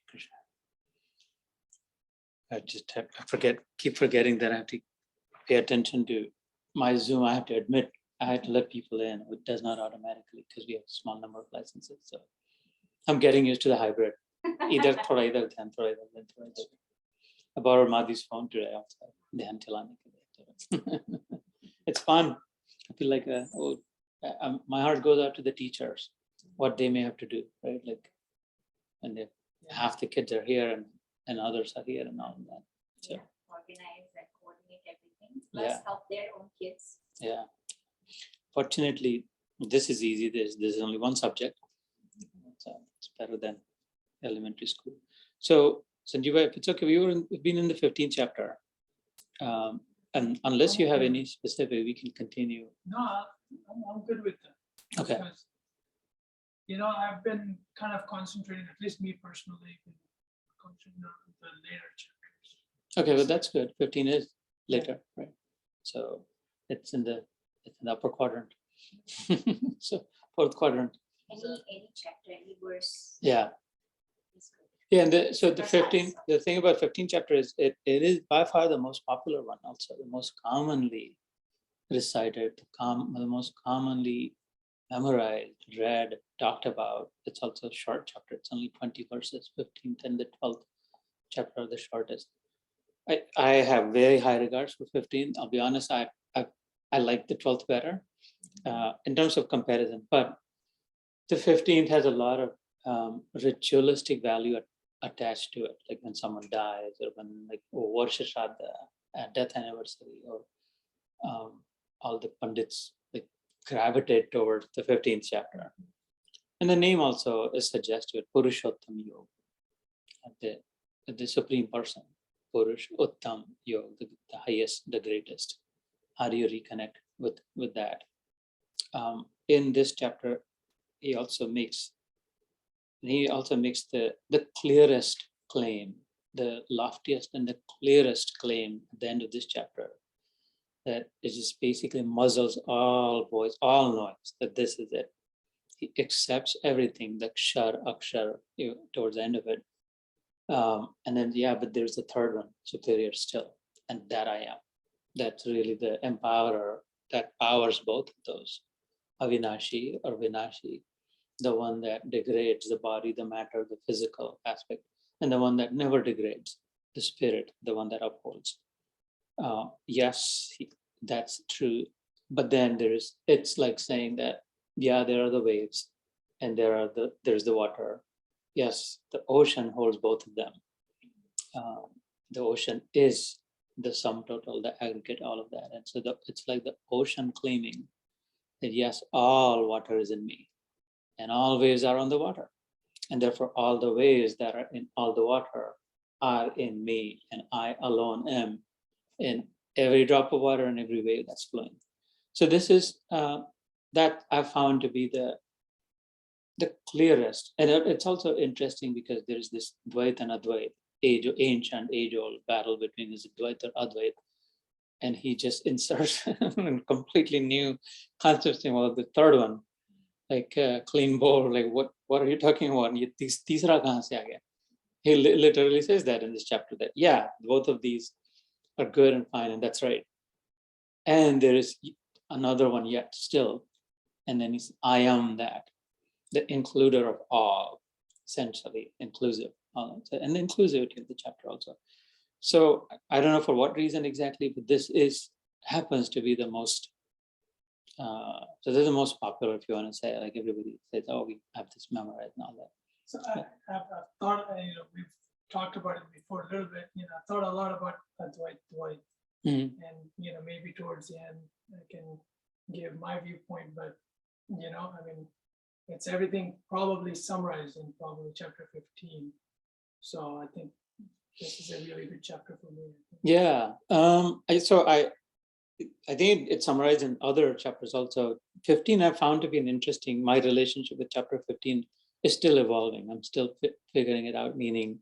Krishna. Keep forgetting that I have to pay attention to my Zoom. I have to admit, I have to let people in. It does not automatically because we have a small number of licenses. So I'm getting used to the hybrid. Either thoda idhar, then thoda idhar, then thoda idhar. I borrowed Madhi's phone today outside. It's fun. I feel like my heart goes out to the teachers, what they may have to do, right? Like, and half the kids are here and others are here and all of that. So organize and coordinate everything, plus help their own kids. Yeah. Fortunately, this is easy. This is only one subject. So it's better than elementary school. So Sanjeeva, if it's okay, we've been in the 15th chapter. And unless you have any specific, we can continue. No, I'm good with that. Okay. Because, I've been kind of concentrating, at least me personally, concentrating on the later chapters. Okay, well that's good. 15 is later, right? So it's in the upper quadrant. So fourth quadrant. Any chapter, any verse. Yeah. Yeah, and the thing about 15th chapter is it is by far the most popular one, also the most commonly recited, the most commonly memorized, read, talked about. It's also a short chapter. It's only 20 verses. 15th and the 12th chapter are the shortest. I have very high regards for 15th. I'll be honest, I like the 12th better in terms of comparison, but the 15th has a lot of ritualistic value attached to it, like when someone dies or when like Varsha Shraddha, death anniversary, or all the Pandits like gravitate towards the 15th chapter. And the name also is suggestive, Purushottam Yog, the supreme person, Purushottam Yog, the highest, the greatest. How do you reconnect with that? In this chapter, he also makes the clearest claim, the loftiest and the clearest claim at the end of this chapter, that it just basically muzzles all voice, all noise, that this is it. He accepts everything, the akshar, towards the end of it. And then, but there's the third one, superior still, and that I am. That's really the empowerer that powers both of those, Avinashi or Vinashi, the one that degrades the body, the matter, the physical aspect, and the one that never degrades, the spirit, the one that upholds. Yes, that's true. But then it's like saying that, there are the waves and there's the water. Yes, the ocean holds both of them. The ocean is the sum total, the aggregate, all of that. And so it's like the ocean claiming that yes, all water is in me and all waves are on the water. And therefore all the waves that are in all the water are in me, and I alone am in every drop of water and every wave that's flowing. So this is that I found to be the clearest. And it's also interesting because there's this Dvait and Advait, ancient, age-old battle between this Dvait or Advait. And he just inserts a completely new concept in the third one, like clean bowl, like what are you talking about? Teesra kahan se aa gaya? He literally says that in this chapter, that both of these are good and fine, and that's right. And there is another one yet still, and then he's I am that, the includer of all, essentially inclusive, and the inclusivity of the chapter also. So I don't know for what reason exactly, but this happens to be the most. So this is the most popular, if you want to say, like everybody says, oh, we have this memorized and all that. So I've thought, we've talked about it before a little bit. I thought a lot about Dwight, and maybe towards the end I can give my viewpoint, but it's everything probably summarized in probably chapter 15. So I think this is a really good chapter for me. Yeah. I think it's summarized in other chapters also. 15 I found to be my relationship with chapter 15 is still evolving. I'm still figuring it out, meaning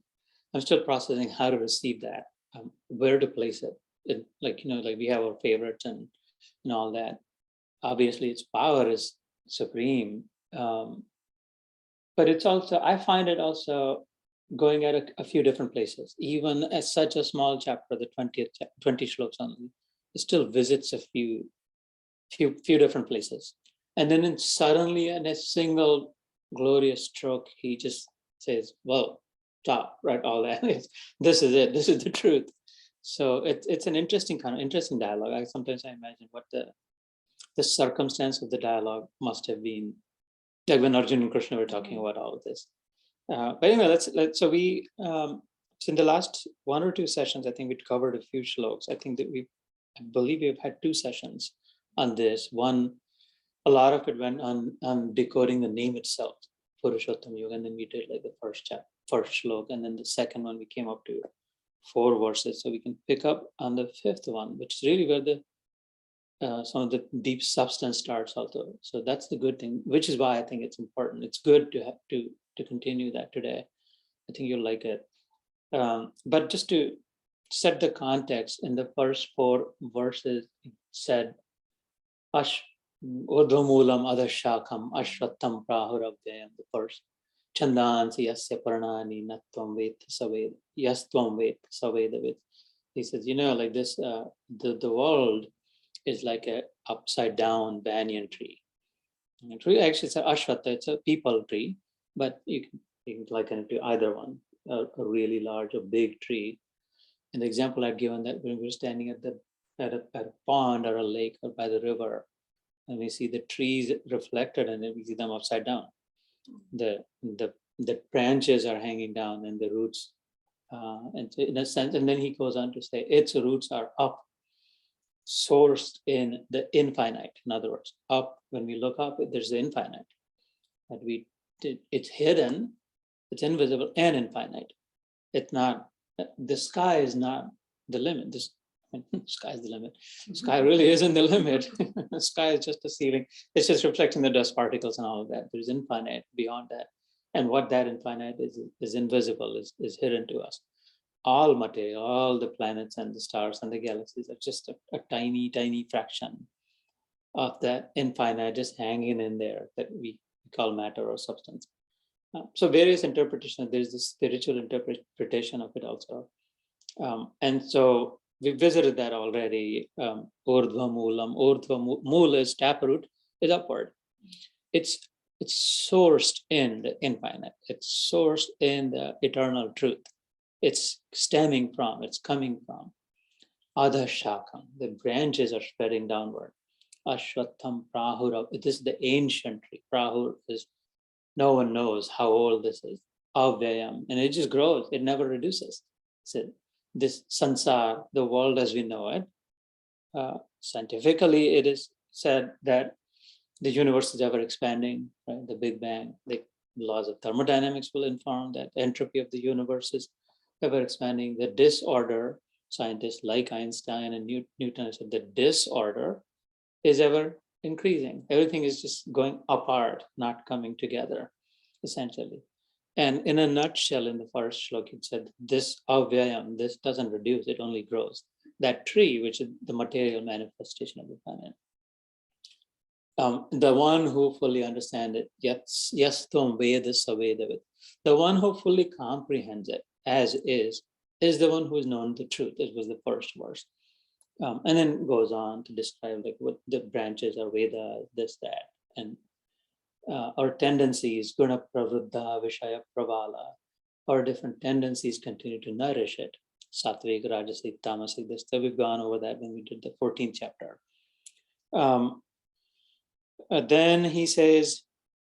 I'm still processing how to receive that, where to place it. Like we have our favorites and all that. Obviously its power is supreme. But it's also, I find it also going at a few different places. Even as such a small chapter, the 20 shlokas only, it still visits a few different places. And then suddenly in a single glorious stroke, he just says, well, stop, right, all that. This is it, this is the truth. So it's an interesting dialogue. Sometimes I imagine what the circumstance of the dialogue must have been, like when Arjun and Krishna were talking about all of this. But anyway, so in the last one or two sessions, I think we covered a few shlokas. I believe we've had two sessions on this. One, a lot of it went on decoding the name itself, Purushottam Yog, and then we did like the first shlok, and then the second one we came up to 4 verses. So we can pick up on the 5th one, which is really where some of the deep substance starts also. So that's the good thing, which is why I think it's important. It's good to have to continue that today. I think you'll like it. But just to set the context, in the first 4 verses, it said, Urdhvamulam adashakam ashvattam prahuravayam, the first. Chandansi yasya pranani natvam vet saved, yastvam vet savedavid. He says, like this, the world is like a upside down banyan tree. And tree actually, it's an ashwatha, it's a peepal tree, but you can liken it to either one, a really large, a big tree. And the example I've given, that when we're standing at a pond or a lake or by the river, and we see the trees reflected and then we see them upside down. The branches are hanging down and the roots, and in a sense, and then he goes on to say its roots are up, sourced in the infinite. In other words, up, when we look up, there's the infinite. It's hidden, it's invisible and infinite. It's not, the sky is not the limit. The sky is the limit. The sky really isn't the limit. The sky is just a ceiling. It's just reflecting the dust particles and all of that. There's infinite beyond that. And what that infinite is invisible, is hidden to us. All material, all the planets and the stars and the galaxies are just a tiny, tiny fraction of that infinite just hanging in there that we call matter or substance. So various interpretations, there's the spiritual interpretation of it also. And so we visited that already. Urdhva Mula is taproot, is upward. It's sourced in the infinite. It's sourced in the eternal truth. It's stemming from, it's coming from. Adashakam, the branches are spreading downward. Ashwatam Prahura, this is the ancient tree. Prahur is, no one knows how old this is. Avyayam, and it just grows, it never reduces. So this sansar, the world as we know it, scientifically it is said that the universe is ever expanding, right? The Big Bang, the laws of thermodynamics will inform that entropy of the universe is ever expanding. The disorder, scientists like Einstein and Newton said the disorder is ever increasing. Everything is just going apart, not coming together, essentially. And in a nutshell, in the first shlok, it said this avyayam, this doesn't reduce, it only grows. That tree, which is the material manifestation of the planet. The one who fully understands it, yastvam veda savedavid, the one who fully comprehends it as is the one who is known the truth. This was the first verse. And then goes on to describe like what the branches are, Veda, this, that, and our tendencies, guna pravruddha, vishaya pravala, our different tendencies continue to nourish it. Sattvic, rajasic, tamasic, this. So we've gone over that when we did the 14th chapter. Then he says,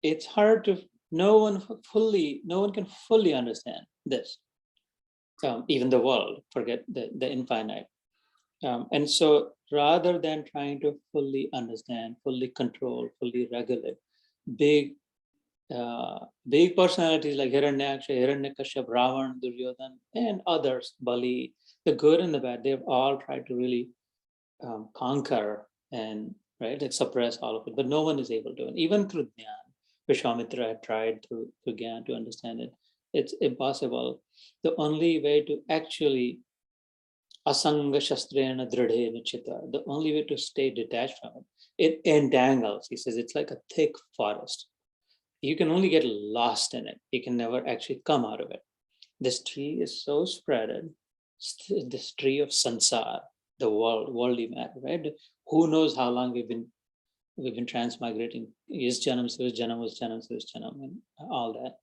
it's hard to, no one can fully understand this. Even the world, forget the infinite. And so rather than trying to fully understand, fully control, fully regulate, big personalities like Hiranyaksha, Hiranyakashyap, Ravan, Duryodhan, and others, Bali, the good and the bad, they've all tried to really conquer and like suppress all of it, but no one is able to. And even through Jnana, Vishwamitra had tried through Jnana to understand it. It's impossible. The only way to actually asanga shastrena dridhena chitta, the only way to stay detached from it entangles. He says it's like a thick forest. You can only get lost in it. You can never actually come out of it. This tree is so spreaded, this tree of sansar, the worldly matter, right? Who knows how long we've been transmigrating, is janam, and all that.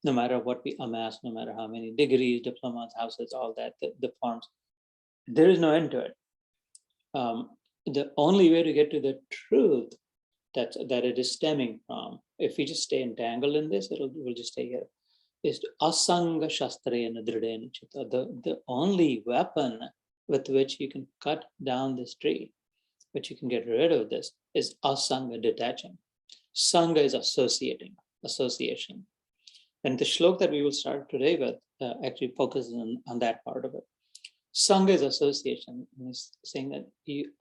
No matter what we amass, no matter how many degrees, diplomas, houses, all that, the forms, there is no end to it. The only way to get to the truth that it is stemming from, if we just stay entangled in this, we'll just stay here, is asanga shastrena dridena chitta. The only weapon with which you can cut down this tree, which you can get rid of this, is asanga, detaching. Sangha is association. And the shlok that we will start today with actually focuses on that part of it. Sangha is association. It's saying that you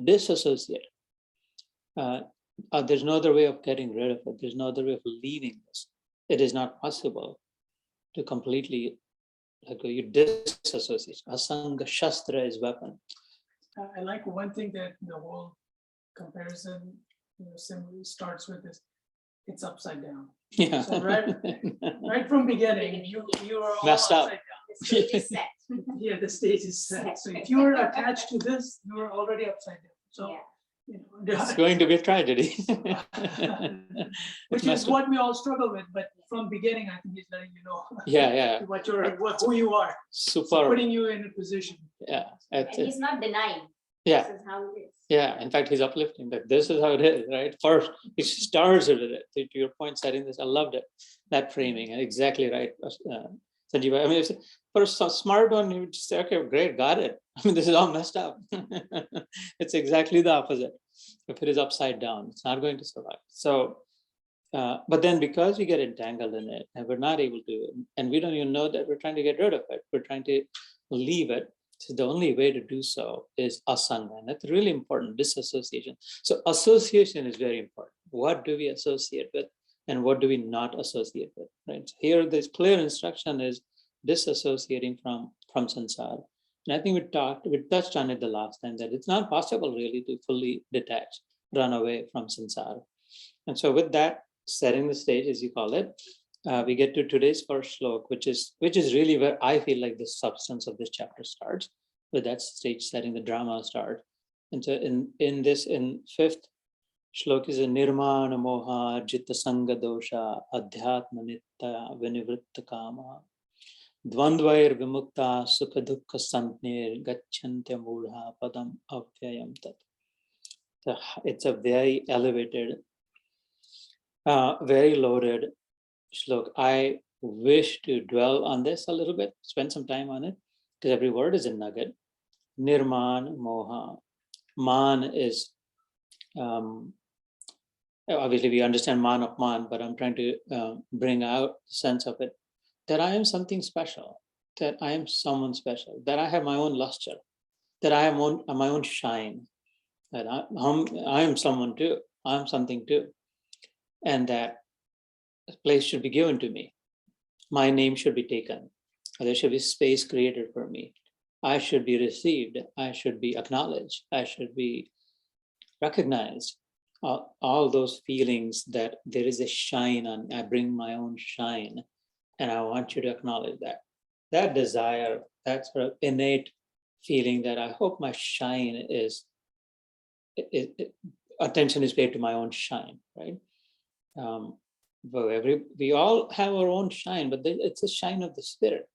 disassociate. There's no other way of getting rid of it. There's no other way of leaving this. It is not possible to completely, like, you disassociate. Asanga shastra is weapon. I like one thing that the whole comparison, similarly starts with is it's upside down. Yeah. So right from beginning, you are all Messed up. upside down. The stage is set. Yeah, the stage is set. So if you are attached to this, you are already upside down. So Yeah. It's going to be a tragedy. Which is what we all struggle with, but from beginning, I think he's letting you know. Yeah. Who you are. Super. So putting you in a position. Yeah. And he's not denying. Yeah. This is how it is. Yeah. In fact, he's uplifting that this is how it is, right? First, he starts with it. To your point, setting this, I loved it. That framing, and exactly right. Sanjeev, I mean, for a smart one, you would just say, okay, great, got it. I mean, this is all messed up. It's exactly the opposite. If it is upside down, it's not going to survive. So, but then because we get entangled in it and we're not able to, and we don't even know that we're trying to get rid of it, we're trying to leave it. So the only way to do so is asanga, and that's really important, disassociation. So association is very important. What do we associate with and what do we not associate with, right? Here, this clear instruction is disassociating from samsara. And I think we touched on it the last time, that it's not possible really to fully detach, run away from samsara. And so with that, setting the stage, as you call it, we get to today's first shlok, which is really where I feel like the substance of this chapter starts. With that stage setting, the drama starts. And so in fifth shlok is a nirmana moha jitta sanga dosha adhyatma nitta vinivritta kama dvandvair vimukta sukha dukkha santnir gacchante mudha padam avyayam tat. So it's a very elevated, very loaded shlok. I wish to dwell on this a little bit, spend some time on it, because every word is a nugget. Nirman moha. Man is, obviously we understand man of man, but I'm trying to bring out the sense of it, that I am something special, that I am someone special, that I have my own luster, that I have my own shine, that I am someone too, I'm something too, and that a place should be given to me. My name should be taken. There should be space created for me. I should be received. I should be acknowledged. I should be recognized. All those feelings that there is a shine on, I bring my own shine, and I want you to acknowledge that. That desire, that sort of innate feeling that I hope my shine is, attention is paid to my own shine, right? We all have our own shine, but it's a shine of the spirit.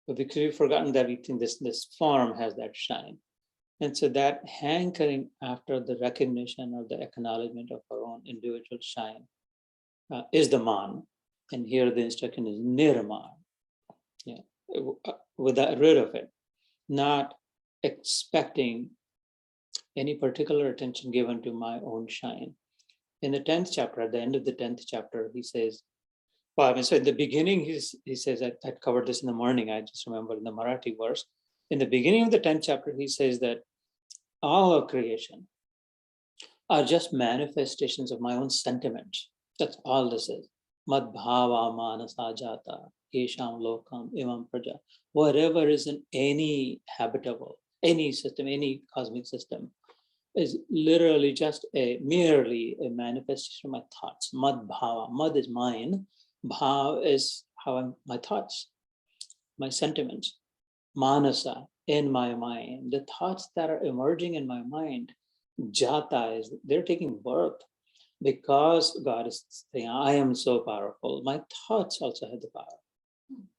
But because we've forgotten that, we think this form has that shine. And so that hankering after the recognition or the acknowledgement of our own individual shine is the man. And here the instruction is nirman. Yeah, without rid of it, not expecting any particular attention given to my own shine. In the 10th chapter, at the end of the 10th chapter, he says, well, I mean, so in the beginning, he says, I covered this in the morning, I just remember in the Marathi verse. In the beginning of the 10th chapter, he says that all of creation are just manifestations of my own sentiments. That's all this is. Mad bhava manasa jata, yesham lokam imam praja. Whatever is in any habitable, any system, any cosmic system, is literally just merely a manifestation of my thoughts. Mad bhava. Mad is mine. Bhav is how my thoughts. my sentiments, manasa, in my mind, the thoughts that are emerging in my mind, jata is, they're taking birth because God is saying, I am so powerful. My thoughts also have the power.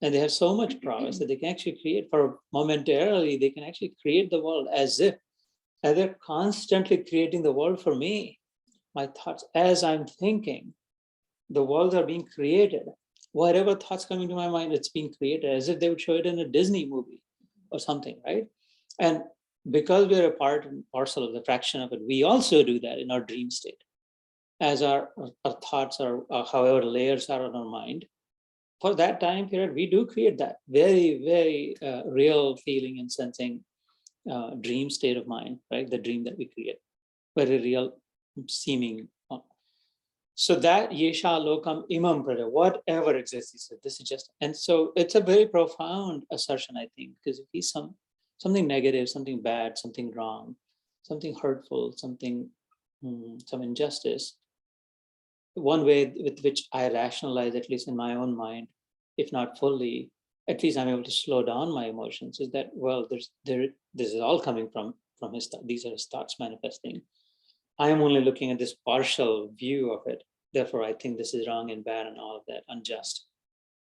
And they have so much prowess that they can actually create, for momentarily, they can actually create the world as if they're constantly creating the world for me. My thoughts, as I'm thinking, the worlds are being created. Whatever thoughts coming to my mind, it's being created as if they would show it in a Disney movie or something, right? And because we're a part and parcel of the fraction of it, we also do that in our dream state. As our thoughts are, however layers are on our mind, for that time period, we do create that very, very real feeling and sensing dream state of mind, right? The dream that we create, very real seeming. So that yesha lokam imam prada, whatever exists, he said, this is just, and so it's a very profound assertion, I think, because if he's something negative, something bad, something wrong, something hurtful, something, some injustice, one way with which I rationalize, at least in my own mind, if not fully, at least I'm able to slow down my emotions, is that, well, this is all coming from his thought. These are his thoughts manifesting. I am only looking at this partial view of it. Therefore, I think this is wrong and bad and all of that, unjust.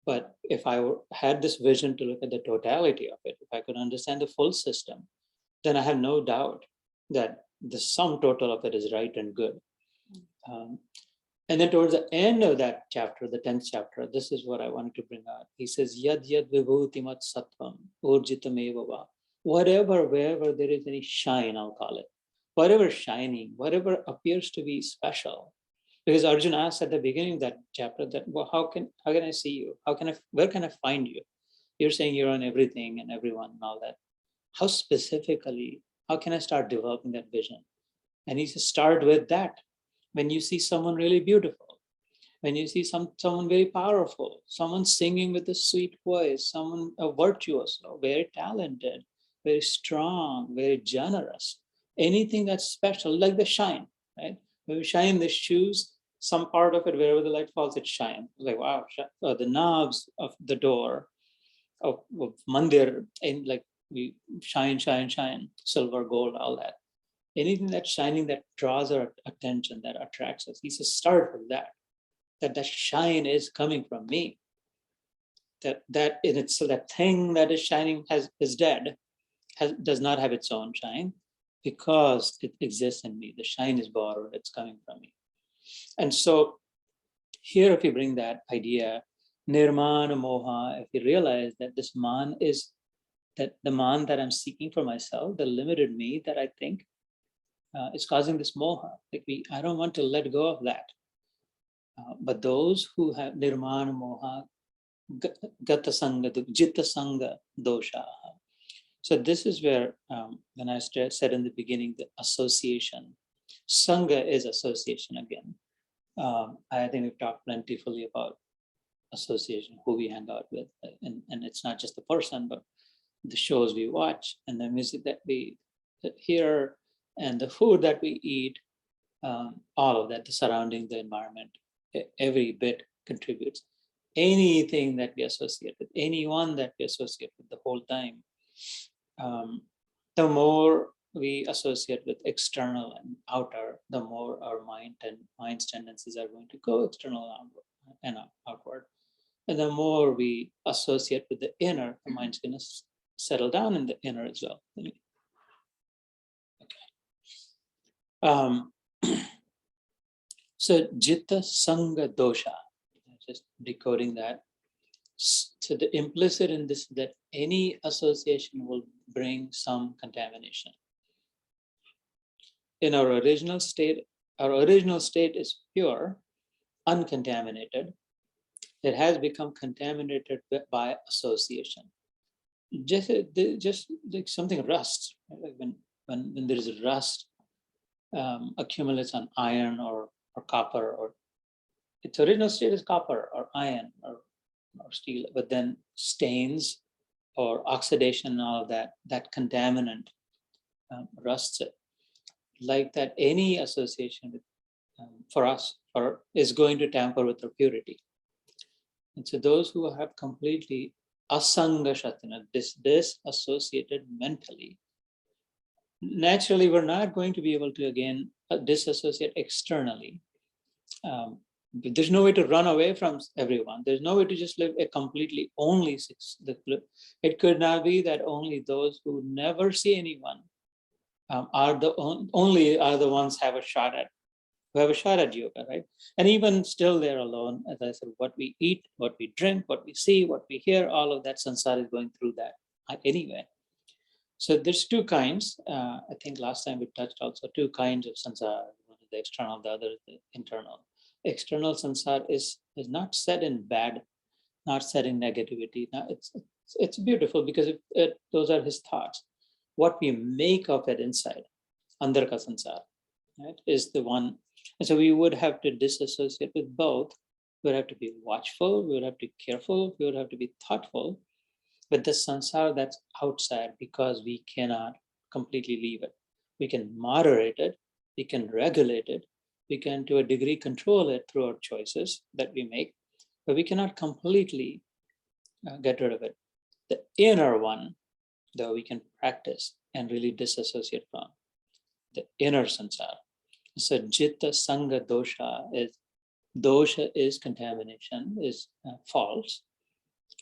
But if I had this vision to look at the totality of it, if I could understand the full system, then I have no doubt that the sum total of it is right and good. And then towards the end of that chapter, the 10th chapter, this is what I wanted to bring out. He says, Yad yad vibhutimat sattvam urjitam evava. Whatever, wherever there is any shine, I'll call it. Whatever shining, whatever appears to be special. Because Arjuna asked at the beginning of that chapter that, well, how can I see you? Where can I find you? You're saying you're on everything and everyone and all that. How specifically, how can I start developing that vision? And he says, start with that. When you see someone really beautiful, when you see someone very powerful, someone singing with a sweet voice, someone virtuous, very talented, very strong, very generous, anything that's special, like the shine, right? When we shine the shoes, some part of it, wherever the light falls, it shines. Like, wow, the knobs of the door of mandir, and like we shine, silver, gold, all that. Anything that's shining that draws our attention, that attracts us. He says, start with that shine is coming from me. That in itself, that thing that is shining is dead, does not have its own shine because it exists in me. The shine is borrowed, it's coming from me. And so here, if you bring that idea, nirmana moha, if you realize that this man is, that the man that I'm seeking for myself, the limited me that I think, is causing this moha. Like I don't want to let go of that. But those who have nirmana moha, gata sangha, jitta sangha dosha. So this is where, when I said in the beginning, the association, sangha is association again. I think we've talked plentifully about association, who we hang out with, and it's not just the person, but the shows we watch and the music that we hear and the food that we eat, all of that, the surrounding, the environment, every bit contributes. Anything that we associate with, anyone that we associate with the whole time, the more we associate with external and outer, the more our mind's tendencies are going to go external and outward. And the more we associate with the inner, the mind's going to settle down in the inner as well. So jitta sangha dosha, just decoding that. So the implicit in this, that any association will bring some contamination. In our original state is pure, uncontaminated. It has become contaminated by association. Just like something rust, like when there is rust, accumulates on iron or copper, or its original state is copper or iron or steel, but then stains or oxidation and all of that contaminant rusts it. Like that, any association with, for us is going to tamper with our purity. And so those who have completely asanga shatina, disassociated mentally. Naturally, we're not going to be able to again disassociate externally. There's no way to run away from everyone. There's no way to just live a completely only six. It could not be that only those who never see anyone are the ones have a shot at yoga, right? And even still, they're alone. As I said, what we eat, what we drink, what we see, what we hear, all of that samsara is going through that anyway. So there's two kinds. I think last time we touched also two kinds of samsara. One is the external, the other is the internal. External samsara is not set in bad, not set in negativity. Now it's beautiful because those are his thoughts. What we make of it inside, andar ka samsara, right, is the one. And so we would have to disassociate with both. We would have to be watchful. We would have to be careful. We would have to be thoughtful. But the samsara that's outside, because we cannot completely leave it. We can moderate it. We can regulate it. We can, to a degree, control it through our choices that we make. But we cannot completely get rid of it. The inner one, though, we can practice and really disassociate from. The inner samsara. So jitta sanga dosha is contamination, is faults.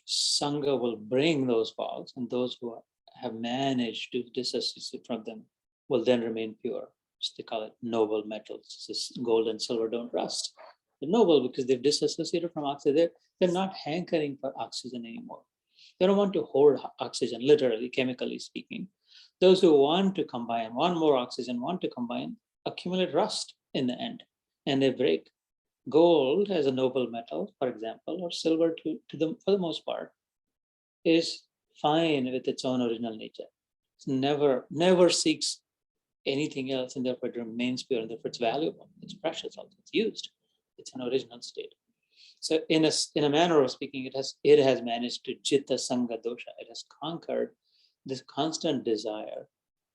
Sangha will bring those faults, and those who have managed to disassociate from them will then remain pure. So they call it noble metals. This gold and silver don't rust. They're noble because they've disassociated from oxygen. They're not hankering for oxygen anymore. They don't want to hold oxygen, literally, chemically speaking. Those who want to combine, want more oxygen, want to combine, accumulate rust in the end, and they break. Gold as a noble metal, for example, or silver for the most part, is fine with its own original nature. It's never seeks anything else, and therefore it remains pure, and therefore it's valuable. It's precious also. It's used. It's an original state. So in a manner of speaking, it has managed to jitta sangha dosha. It has conquered this constant desire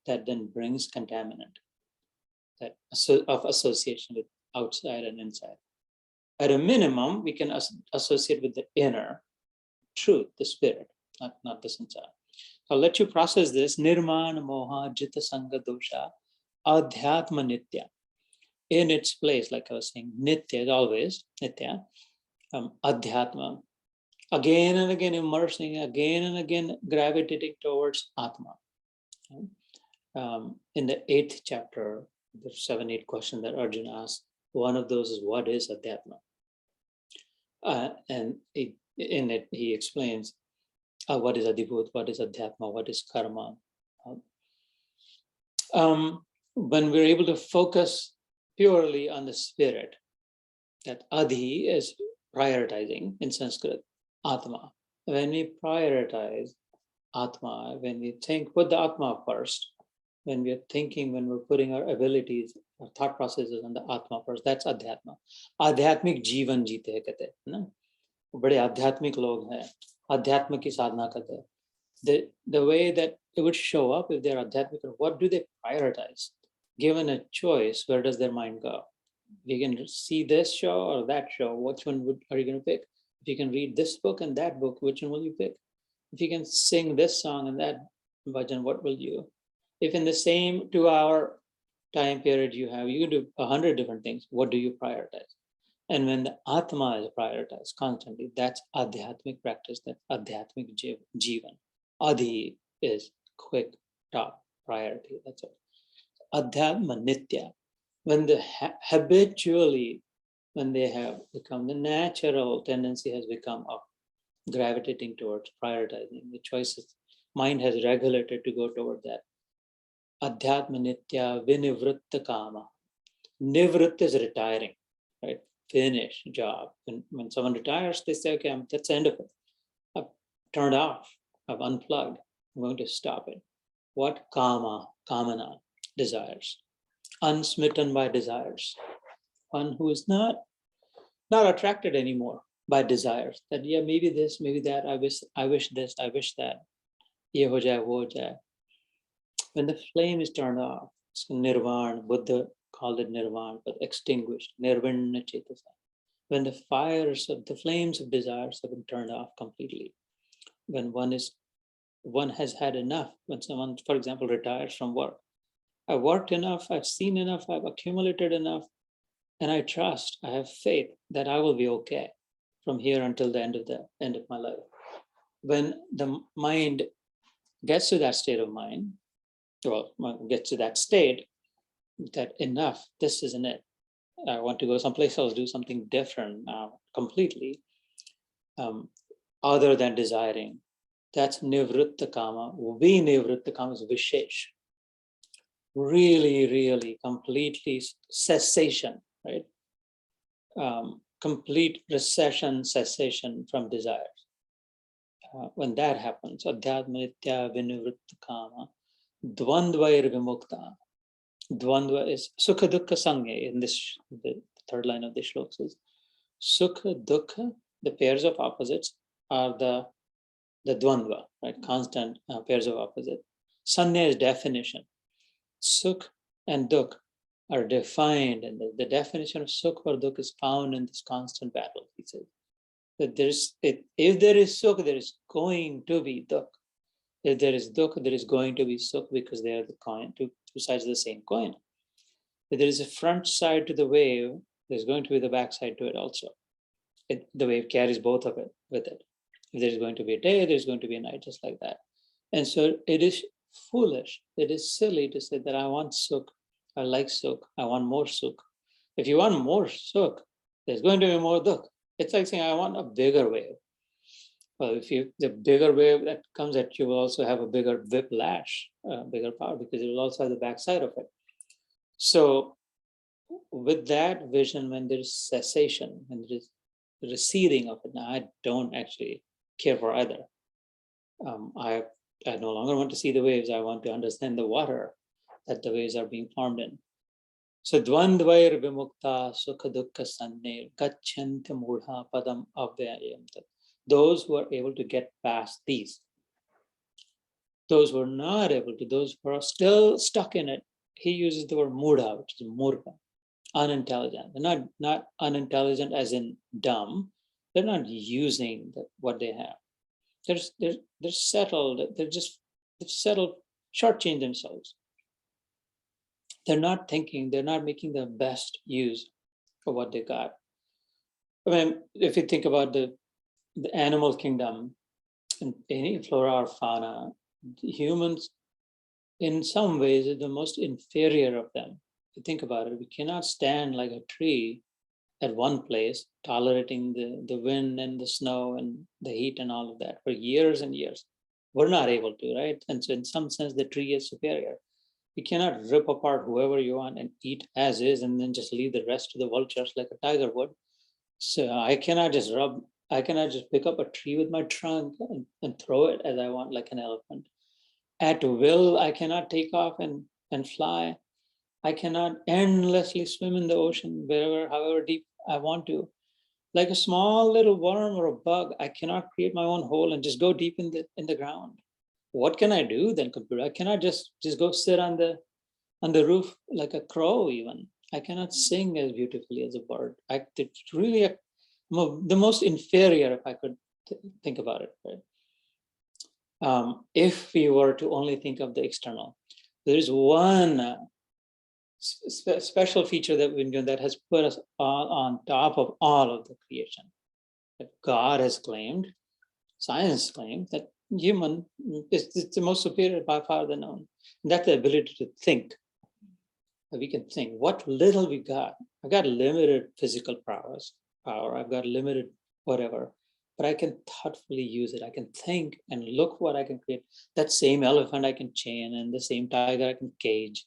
that then brings contaminant of association with outside and inside. At a minimum, we can associate with the inner truth, the spirit, not the samsara. I'll let you process this. Nirmana moha jitta sangha dosha adhyatma nitya. In its place, like I was saying, nitya is always nitya. Adhyatma, again and again immersing, again and again gravitating towards atma. In the 8th chapter, there's 7-8 questions that Arjuna asked. One of those is, what is adhyatma? And in it, he explains what is adhibhut, what is adhyatma, what is karma. When we're able to focus purely on the spirit, that adhi is prioritizing in Sanskrit, atma. When we prioritize atma, when we put the atma first, when we're thinking, when we're putting our abilities, our thought processes on the atma first, that's adhyatma. Adhyatmik जीवन जीते हैं कहते हैं ना, बड़े आध्यात्मिक लोग हैं, अध्यात्म की साधना करते हैं. The way that it would show up if they're adhyatmic, what do they prioritize? Given a choice, where does their mind go? You can see this show or that show, which one are you going to pick? If you can read this book and that book, which one will you pick? If you can sing this song and that bhajan, what will you? If in the same 2-hour time period you can do 100 different things, what do you prioritize? And when the atma is prioritized constantly, that's adhyatmic practice, that's adhyatmic jivan. Adhi is quick, top priority, that's it. Adhyatma nitya. When when they have become, the natural tendency has become of gravitating towards prioritizing the choices, mind has regulated to go toward that. Adhyatma nitya vinivritta kama. Nivritta is retiring, right? Finish job. When someone retires, they say, okay, that's the end of it. I've turned off, I've unplugged, I'm going to stop it. What? Kamana, desires. Unsmitten by desires. One who is not attracted anymore by desires. That, yeah, maybe this, maybe that, I wish this, I wish that. Ye ho jaye, wo ho jaye. When the flame is turned off, it's nirvana. Buddha called it nirvana, but extinguished. Nirvana chetasa. When the flames of desires have been turned off completely, when one has had enough, when someone, for example, retires from work. I've worked enough, I've seen enough, I've accumulated enough, and I trust, I have faith that I will be okay from here until the end of my life. When the mind gets to that state of mind, well, gets to that state, that enough, this isn't it. I want to go someplace else, do something different now, completely, other than desiring. That's nivritta kama. Nivritta kama is vishesh. Really, really, completely cessation, right? Complete cessation from desires. When that happens, adhyatma nitya vinivritta kama, dvandvair vimukta. Dvandva is sukha dukkha sangye. In this, the third line of the shloka says, sukha dukkha, the pairs of opposites, are the dvandva, right? Constant pairs of opposite. Sanya is definition. Sukh and dukh are defined, and the definition of sukh or dukh is found in this constant battle. He says that if there is sukh, there is going to be dukh. If there is dukh, there is going to be sukh, because they are the coin, two sides of the same coin. If there is a front side to the wave, there's going to be the back side to it also. The wave carries both of it with it. If there's going to be a day, there's going to be a night, just like that. And so it is foolish, it is silly to say that I want sukh, I like sukh, I want more sukh. If you want more sukh, there's going to be more dukh. It's like saying I want a bigger wave. Well, the bigger wave that comes at you will also have a bigger whiplash, bigger power, because it will also have the backside of it. So with that vision, when there is cessation, when there is receding of it, now I don't actually care for either. I no longer want to see the waves. I want to understand the water that the waves are being formed in. So dvandvair vimukta sukha dukkha sanne gacchanta mudha padam avyayam. Those who are able to get past these, those who are not able to, those who are still stuck in it, he uses the word mudha, which is murga, unintelligent. They're not unintelligent as in dumb. They're not using what they have. They're settled. They've settled, shortchanged themselves. They're not thinking. They're not making the best use of what they got. I mean, if you think about the animal kingdom, in any flora or fauna, humans, in some ways, are the most inferior of them. If you think about it, we cannot stand like a tree at one place, tolerating the wind and the snow and the heat and all of that for years and years. We're not able to, right? And so in some sense, the tree is superior. You cannot rip apart whoever you want and eat as is, and then just leave the rest to the vultures like a tiger would. So I cannot just pick up a tree with my trunk and throw it as I want, like an elephant. At will, I cannot take off and fly. I cannot endlessly swim in the ocean, however deep I want to. Like a small little worm or a bug, I cannot create my own hole and just go deep in the ground. What can I do then, computer? I cannot just go sit on the roof like a crow even. I cannot sing as beautifully as a bird. It's really the most inferior, if I could think about it, right? If we were to only think of the external, there is one special feature that has put us all on top of all of the creation. That God has claimed, science claims, that human is the most superior by far the known. And that's the ability to think. That we can think. What little we got. I've got limited physical power. I've got limited whatever, but I can thoughtfully use it. I can think and look what I can create. That same elephant I can chain, and the same tiger I can cage,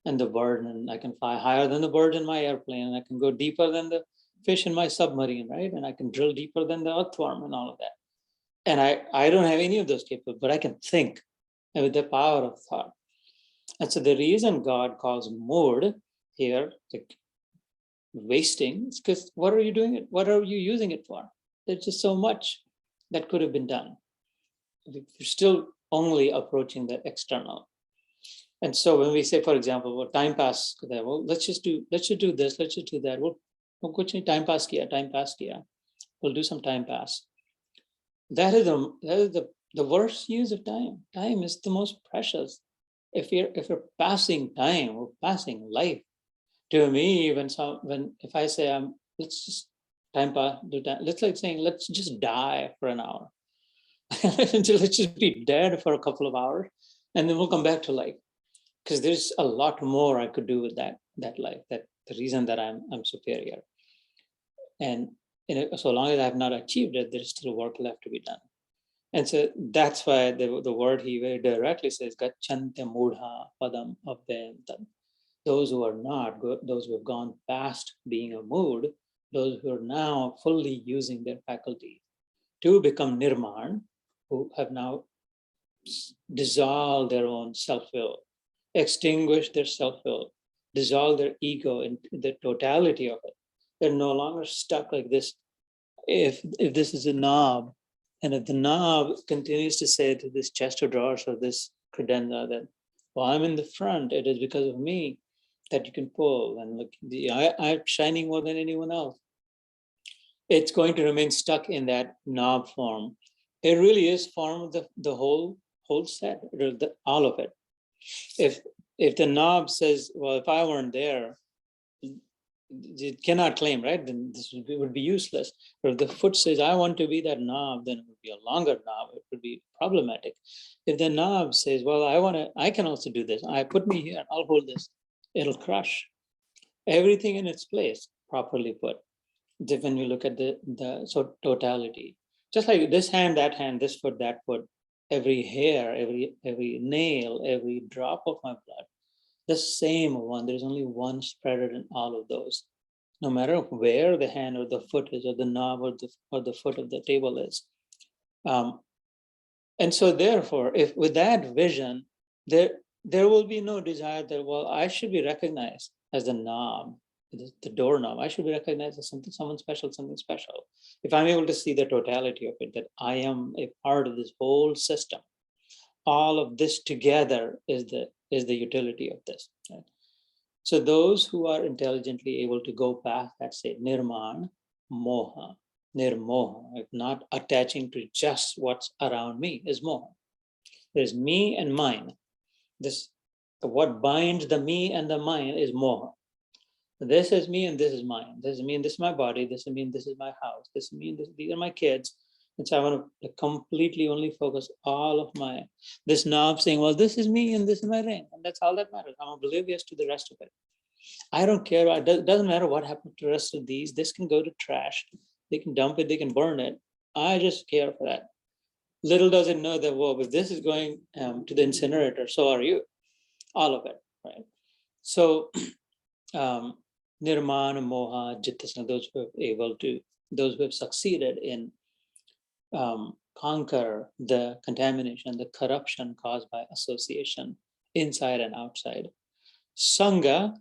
and the bird, and I can fly higher than the bird in my airplane, and I can go deeper than the fish in my submarine, right? And I can drill deeper than the earthworm and all of that. And I don't have any of those capabilities, but I can think, and with the power of thought. And so the reason God calls mood here, like wasting, is because what are you doing it? What are you using it for? There's just so much that could have been done. You're still only approaching the external. And so when we say, for example, well, time pass, well, let's just do this, let's just do that. We'll time pass kiya. We'll do some time pass. That is the the worst use of time. Time is the most precious. If you're passing time or passing life, to me, if I say let's just time pass, let's like saying let's just die for an hour. Until let's just be dead for a couple of hours, and then we'll come back to life. Because there's a lot more I could do with that life. That the reason that I'm superior. And so long as I have not achieved it, there's still work left to be done. And so that's why the word he very directly says, Gacchante mudha padam abhentam. Those who are not, those who have gone past being a mood, those who are now fully using their faculty to become nirman, who have now dissolved their own self-will, extinguish their self-will, dissolve their ego in the totality of it. They're no longer stuck like this. If this is a knob, and if the knob continues to say to this chest of drawers or this credenza that, well, I'm in the front, it is because of me that you can pull, and look, I'm shining more than anyone else. It's going to remain stuck in that knob form. It really is form of the whole set, all of it. If the knob says, well, if I weren't there, it cannot claim, right? Then this would be useless. But if the foot says, I want to be that knob, then it would be a longer knob. It would be problematic. If the knob says, well, I can also do this. Put me here, I'll hold this. It'll crush everything in its place, properly put. When we look at the totality, just like this hand, that hand, this foot, that foot, every hair, every nail, every drop of my blood, the same one. There's only one spreader in all of those, no matter where the hand or the foot is, or the knob or the foot of the table is. And so therefore, if with that vision, there will be no desire that, well, I should be recognized as the knob, the doorknob. I should be recognized as someone special, something special. If I'm able to see the totality of it, that I am a part of this whole system, all of this together is the utility of this. Right? So those who are intelligently able to go past that, say, nirman, moha, nirmoha, if not attaching to just what's around me, is moha. There's me and mine. What binds the me and the mine is moha. This is me and this is mine. This is me and this is my body. This is me and this is my house. This is me and these are my kids. And so I want to completely only focus all of this knob saying, well, this is me and this is my ring. And that's all that matters. I'm oblivious to the rest of it. I don't care. It doesn't matter what happened to the rest of these. This can go to trash. They can dump it. They can burn it. I just care for that. Little does it know that, well, if this is going to the incinerator, so are you. All of it, right? So nirmana, moha, jittasana, those who have succeeded in conquer the contamination, the corruption caused by association inside and outside. Sangha,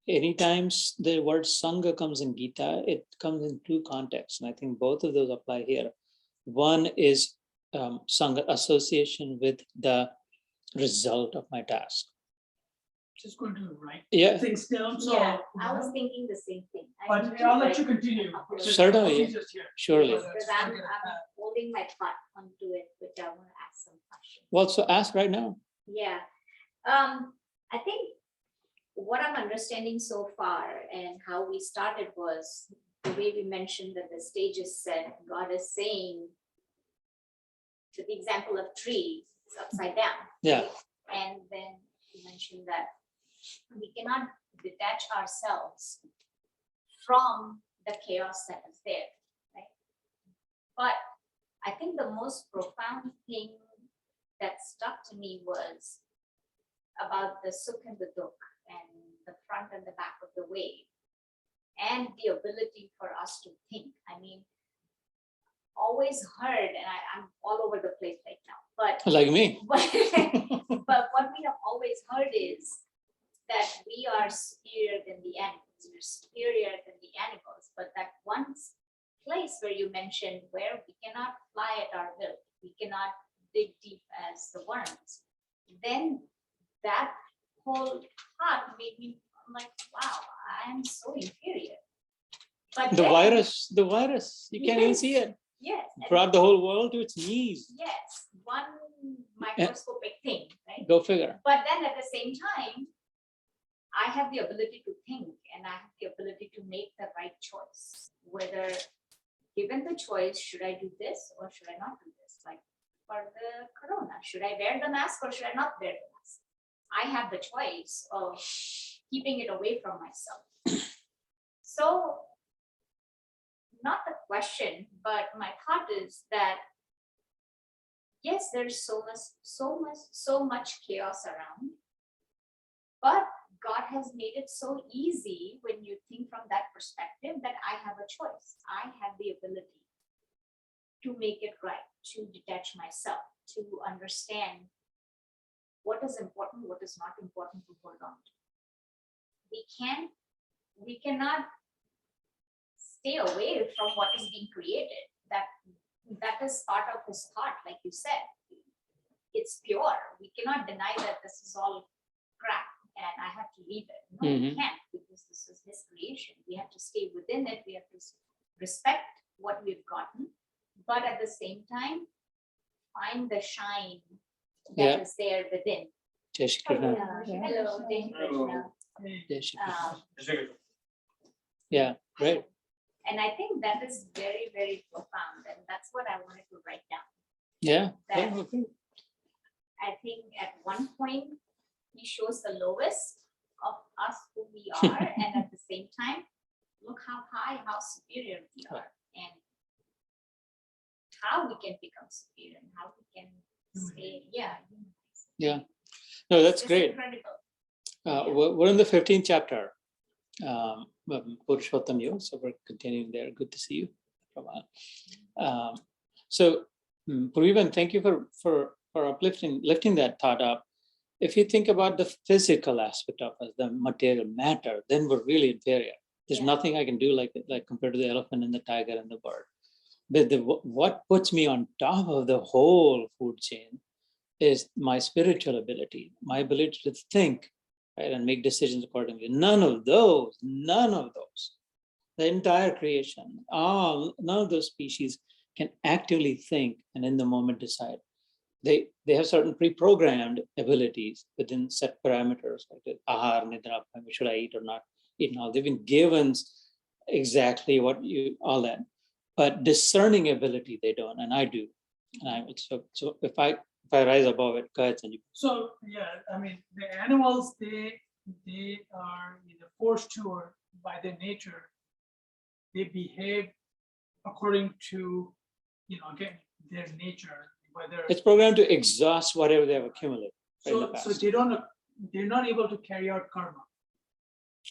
anytime the word Sangha comes in Gita, it comes in two contexts. And I think both of those apply here. One is Sangha, association with the result of my task. Just going to write things down. So, yeah, I was thinking the same thing. But I'll let you continue. Certainly, surely. Because I'm holding my thought onto it, which I want to ask some questions. Well, so ask right now. Yeah. I think what I'm understanding so far and how we started was the way we mentioned that the stage is set. God is saying, to the example of tree, it's upside down. Yeah. And then you mentioned that we cannot detach ourselves from the chaos that is there, right? But I think the most profound thing that stuck to me was about the sukh and the dukh, and the front and the back of the wave, and the ability for us to think. I mean, always heard, and I'm all over the place right now, but like me. But what we have always heard is that we are superior than the animals. We're superior than the animals. But that one place where you mentioned where we cannot fly at our will, we cannot dig deep as the worms, then that whole thought made me, I'm like, wow, I'm so inferior. But the virus, you can't even see it. Yes. and brought the whole world to its knees. Yes, one microscopic thing, right? Go figure. But then at the same time, I have the ability to think and I have the ability to make the right choice. Whether given the choice, should I do this or should I not do this? Like for the corona, should I wear the mask or should I not wear the mask? I have the choice of keeping it away from myself. So, not the question, but my thought is that yes, there's so much chaos around, but God has made it so easy when you think from that perspective that I have a choice. I have the ability to make it right, to detach myself, to understand what is important, what is not important to hold on to. We cannot stay away from what is being created. That is part of his thought, like you said. It's pure. We cannot deny that this is all crap and I have to leave it. No, we can't, because this is his creation. We have to stay within it. We have to respect what we've gotten, but at the same time, find the shine that is there within. Jai Shri Krishna. Hello, Jai Shri Krishna. Jai Shri Krishna. Um, Yeah, right. And I think that is very, very profound. And that's what I wanted to write down. Yeah. That Okay. I think at one point, he shows the lowest of us who we are. And at the same time, look how high, how superior we are. And how we can become superior and how we can stay. Yeah. Yeah. No, that's It's great. incredible. We're in the 15th chapter, Purushottam Yog, so we're continuing there. Good to see you. So, Purivan, thank you for lifting that thought up. If you think about the physical aspect of us, the material matter, then we're really inferior. There's nothing I can do like compared to the elephant and the tiger and the bird. But what puts me on top of the whole food chain is my spiritual ability, my ability to think, right, and make decisions accordingly. None of those, the entire creation, none of those species can actively think and in the moment decide. They have certain pre-programmed abilities within set parameters, like ahar, nidra, should I eat or not eat? Now they've been given exactly all that, but discerning ability they don't, and I do. And I so if I rise above it, go ahead, Sanjeev. So yeah, I mean the animals they are either forced to or by their nature they behave according to again their nature. Whether It's programmed to exhaust whatever they have accumulated in the past. so they're not able to carry out karma.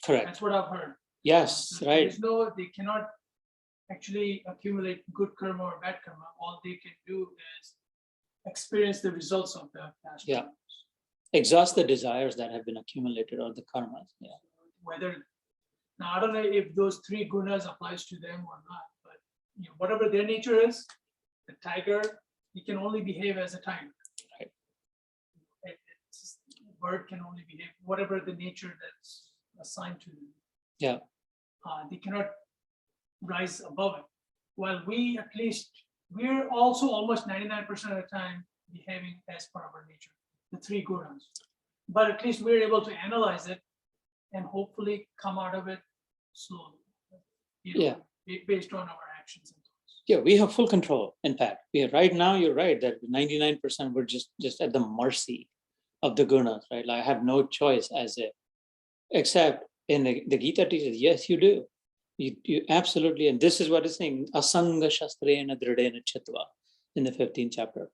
Correct. That's what I've heard. Yes, So right. they cannot actually accumulate good karma or bad karma. All they can do is experience the results of the past. Yeah. Exhaust the desires that have been accumulated or the karmas. Yeah. Whether now I don't know if those three gunas applies to them or not, but whatever their nature is, the tiger, he can only behave as a tiger. Right. The bird can only behave whatever the nature that's assigned to them. Yeah. They cannot rise above it. While we're also almost 99% of the time behaving as per our nature, the three gunas. But at least we're able to analyze it and hopefully come out of it slowly. Based on our actions and thoughts. Yeah, we have full control. In fact, right now you're right that 99% we're just at the mercy of the gunas, right? Like I have no choice except in the Gita teaches, yes, you do. You absolutely, and this is what it's saying, asanga shastrena dridena chitva in the 15th chapter,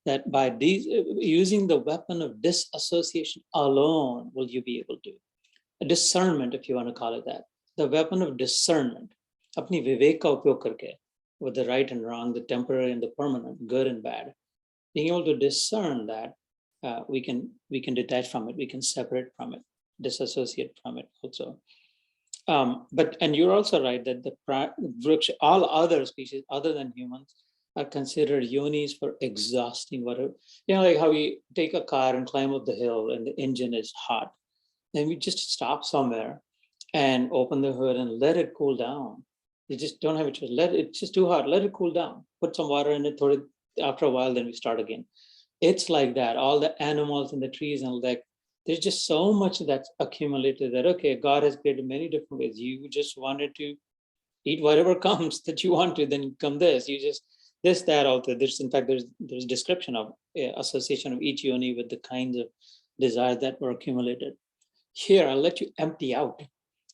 that by using the weapon of disassociation alone will you be able to, a discernment, if you want to call it that, the weapon of discernment, apni vivek ka upyog karke, with the right and wrong, the temporary and the permanent, good and bad, being able to discern that we can detach from it, we can separate from it, disassociate from it also. And you're also right that all other species other than humans are considered yonis for exhausting whatever, like how we take a car and climb up the hill and the engine is hot. Then we just stop somewhere and open the hood and let it cool down. You just don't have a choice. It's just too hot. Let it cool down. Put some water in it. After a while, then we start again. It's like that. All the animals and the trees and like, there's just so much that's accumulated that, okay, God has created many different ways. You just wanted to eat whatever comes that you want to, then come this. You just, this, that, all that. In fact, there's description of association of each yoni with the kinds of desires that were accumulated. Here, I'll let you empty out.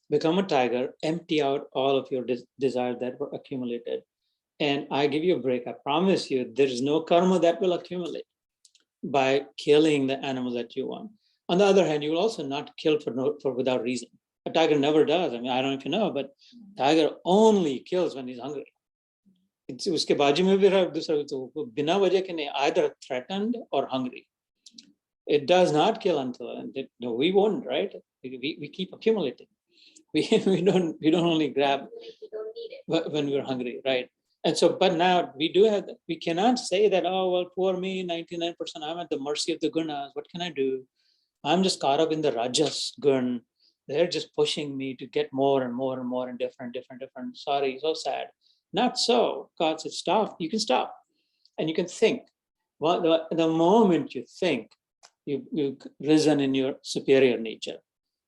Become a tiger, empty out all of your desires that were accumulated. And I give you a break. I promise you, there is no karma that will accumulate by killing the animals that you want. On the other hand, you will also not kill for without reason. A tiger never does. I mean, I don't know if you know, but tiger only kills when he's hungry. उसके बाजू में भी रहा दूसरा तो बिना वजह के नहीं, either threatened or hungry. It does not kill until, no, we won't, right? We keep accumulating. We don't only grab when we're hungry, right? And so, but now we cannot say that, oh, well, poor me, 99%, I'm at the mercy of the gunas. What can I do? I'm just caught up in the rajas gun. They're just pushing me to get more and more and more and different. Sorry, so sad. Not so. God said, stop. You can stop. And you can think. Well, the moment you think, you've risen in your superior nature.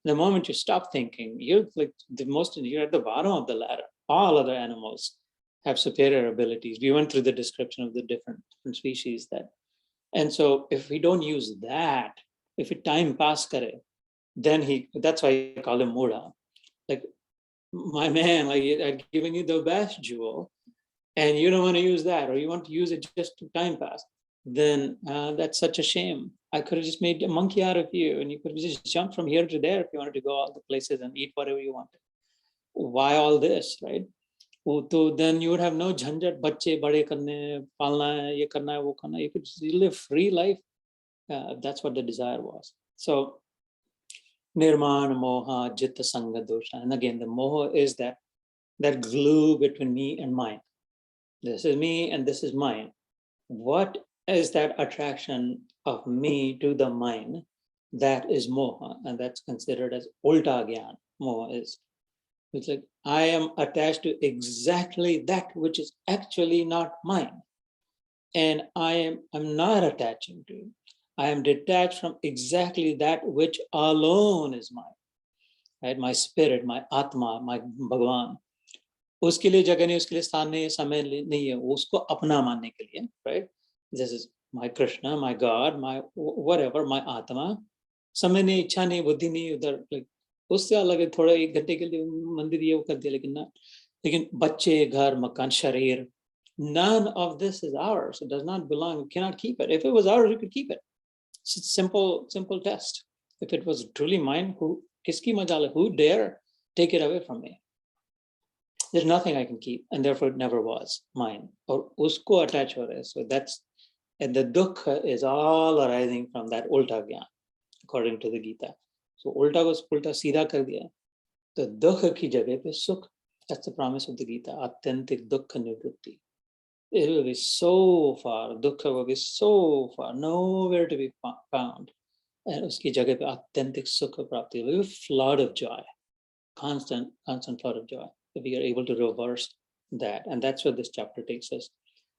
The moment you stop thinking, you're at the bottom of the ladder. All other animals have superior abilities. We went through the description of the different species that. And so if we don't use that, if we time pass kare, then that's why I call him Mudha. Like, my man, like, I've given you the best jewel and you don't want to use that, or you want to use it just to time pass, then that's such a shame. I could have just made a monkey out of you and you could have just jumped from here to there if you wanted to go all the places and eat whatever you wanted. Why all this, right? So then you would have no jhanjat, bacche bade karne, palna hai, ye karna hai, wo karna hai. You could just live free life. That's what the desire was. So nirman moha jitta sanga dosha. And again, the moha is that glue between me and mine. This is me and this is mine. What is that attraction of me to the mine? That is moha, and that's considered as ulta gyan. Moha is. It's like I am attached to exactly that which is actually not mine. And I'm not attaching to. I am detached from exactly that which alone is mine. Right? My spirit, my atma, my Bhagavan. उसके लिए जगह नहीं, उसके लिए स्थान नहीं, समय नहीं है, उसको अपना मानने के लिए, right? This is my Krishna, my God, my whatever, my Atma. समय नहीं, इच्छा नहीं, बुद्धि नहीं, उधर like उससे अलग है, थोड़ा 1 घंटे के लिए मंदिर ये वो कर दिया, लेकिन बच्चे, घर, मकान, शरीर, none of this is ours. It does not belong. We cannot keep it. If it was ours, we could keep it. It's a simple test. If it was truly mine, kiski majal, who dare take it away from me? There's nothing I can keep, and therefore it never was mine. Or usko attach ho rahe. So that's, and the dukkha is all arising from that ulta gyan, according to the Gita. So ulta ko ulta seedha kar diya. The dukkha ki jagah pe sukh. That's the promise of the Gita. Atyantik dukkha nivritti. It will be so far. Dukkha will be so far, nowhere to be found. And uski jagah pe atyantik sukha prapti. It will be a flood of joy, constant flood of joy. If we are able to reverse that. And that's where this chapter takes us.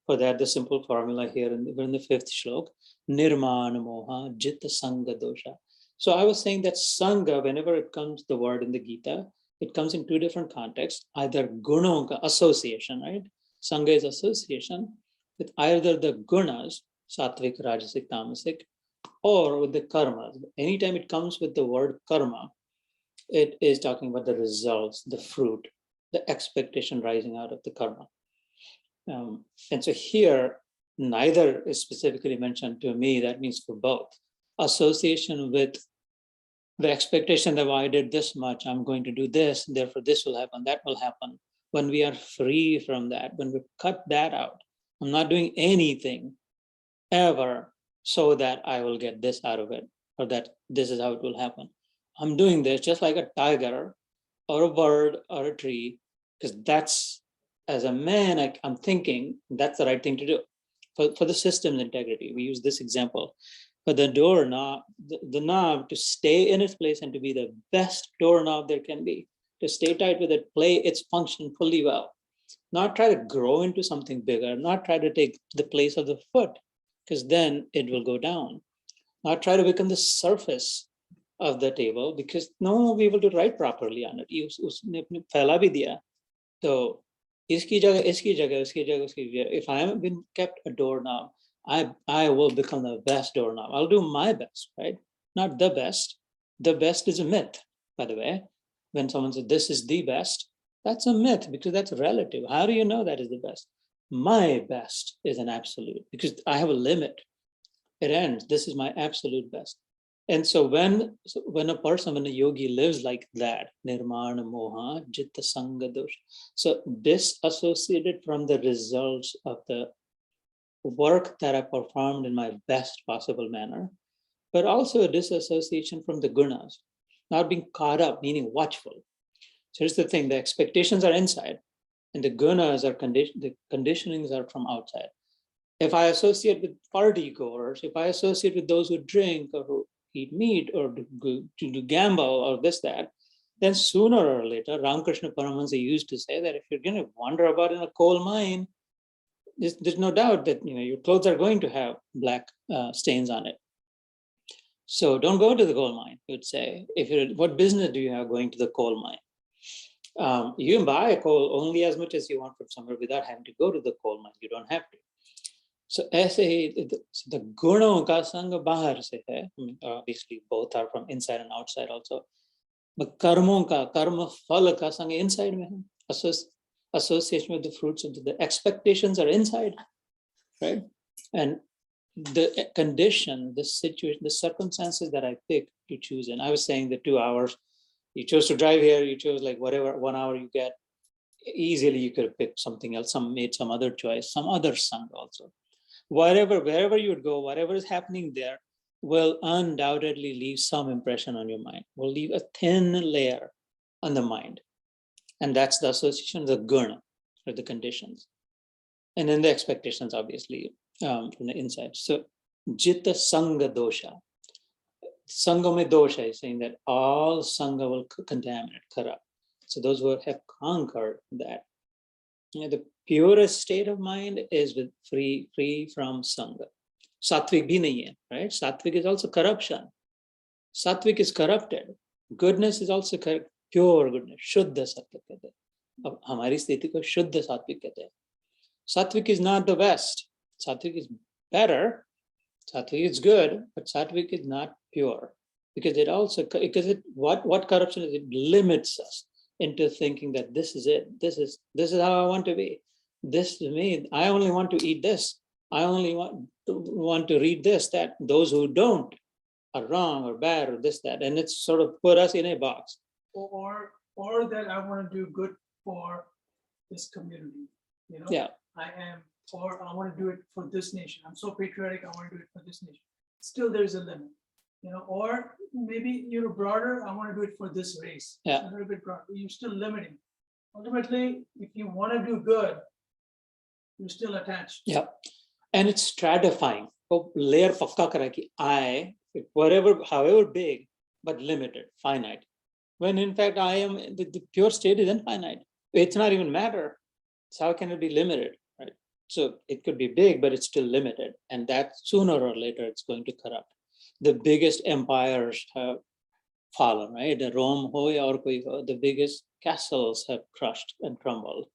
For that, the simple formula here, we're in the 5th shlok, nirmana moha jitta sangha dosha. So I was saying that sangha, whenever it comes, the word in the Gita, it comes in 2 different contexts, either guna, association, right? Sangha is association with either the gunas, sattvic, rajasic, tamasic, or with the karmas. Anytime it comes with the word karma, it is talking about the results, the fruit, the expectation rising out of the karma. And so here, neither is specifically mentioned. To me, that means for both. Association with the expectation that, well, I did this much, I'm going to do this, therefore this will happen, that will happen. When we are free from that, when we cut that out, I'm not doing anything ever so that I will get this out of it, or that this is how it will happen. I'm doing this just like a tiger or a bird or a tree, because that's, as a man, I'm thinking that's the right thing to do. For the system's integrity, we use this example. For the doorknob, the knob to stay in its place and to be the best doorknob there can be, to stay tight with it, play its function fully well. Not try to grow into something bigger, not try to take the place of the foot, because then it will go down. Not try to become the surface of the table, because no one will be able to write properly on it. उसने अपने फैला भी दिया. So इसकी जगह, if I have been kept a doorknob, I will become the best doorknob. I'll do my best, right? Not the best. The best is a myth, by the way. When someone says this is the best, that's a myth because that's relative. How do you know that is the best? My best is an absolute because I have a limit. It ends. This is my absolute best. And so when a person, when a yogi lives like that, nirmana moha jitta sanga dosha, so disassociated from the results of the work that I performed in my best possible manner, but also a disassociation from the gunas, not being caught up, meaning watchful. So here's the thing, the expectations are inside and the gunas are the conditionings are from outside. If I associate with party goers, if I associate with those who drink or who eat meat or to gamble or this, that, then sooner or later, Ramakrishna Paramahansa used to say that if you're going to wander about in a coal mine, there's no doubt that your clothes are going to have black stains on it. So don't go to the coal mine, he would say. What business do you have going to the coal mine? You can buy coal only as much as you want from somewhere without having to go to the coal mine. You don't have to. So ऐसे ही the गुणों का संग बाहर से है. Obviously both are from inside and outside also. But कर्मों का कर्म फल का संग inside में है. Association with the fruits of the expectations are inside, right? And the condition, the situation, the circumstances that I pick to choose in. I was saying the 2 hours, you chose to drive here, you chose like whatever 1 hour you get. Easily you could have picked something else, made some other choice, some other song also. Wherever you would go, whatever is happening there will undoubtedly leave some impression on your mind, will leave a thin layer on the mind. And that's the association, the guna, or the conditions. And then the expectations, obviously, from the inside. So, jitta sangha dosha. Sangha me dosha is saying that all sangha will contaminate, corrupt. So those who have conquered that, the purest state of mind is with free from sangha. Sattvic bhi nahi hai, right? Sattvic is also corruption. Sattvic is corrupted. Goodness is also pure goodness. Shuddha sattvic kehte hain. Ab hamari sthiti ko shuddha sattvic kehte hain. Sattvic is not the best. Sattvic is better. Sattvic is good, but sattvic is not pure because what corruption is? It limits us into thinking that this is it. This is how I want to be. This is me. I only want to eat this. I only want to read this, that. Those who don't are wrong or bad or this, that. And it's sort of put us in a box. Or that I want to do good for this community. Yeah. Or I want to do it for this nation. I'm so patriotic, I want to do it for this nation. Still there's a limit. Or maybe broader, I want to do it for this race. Yeah. A little bit broader. You're still limiting. Ultimately, if you want to do good, you're still attached. Yeah. And it's stratifying. Layer pakka kara ki I, however big, but limited, finite. When in fact I am, the pure state is infinite. It's not even matter. So how can it be limited, right? So it could be big, but it's still limited. And that sooner or later it's going to corrupt. The biggest empires have fallen, right? The Rome, the biggest castles have crushed and crumbled.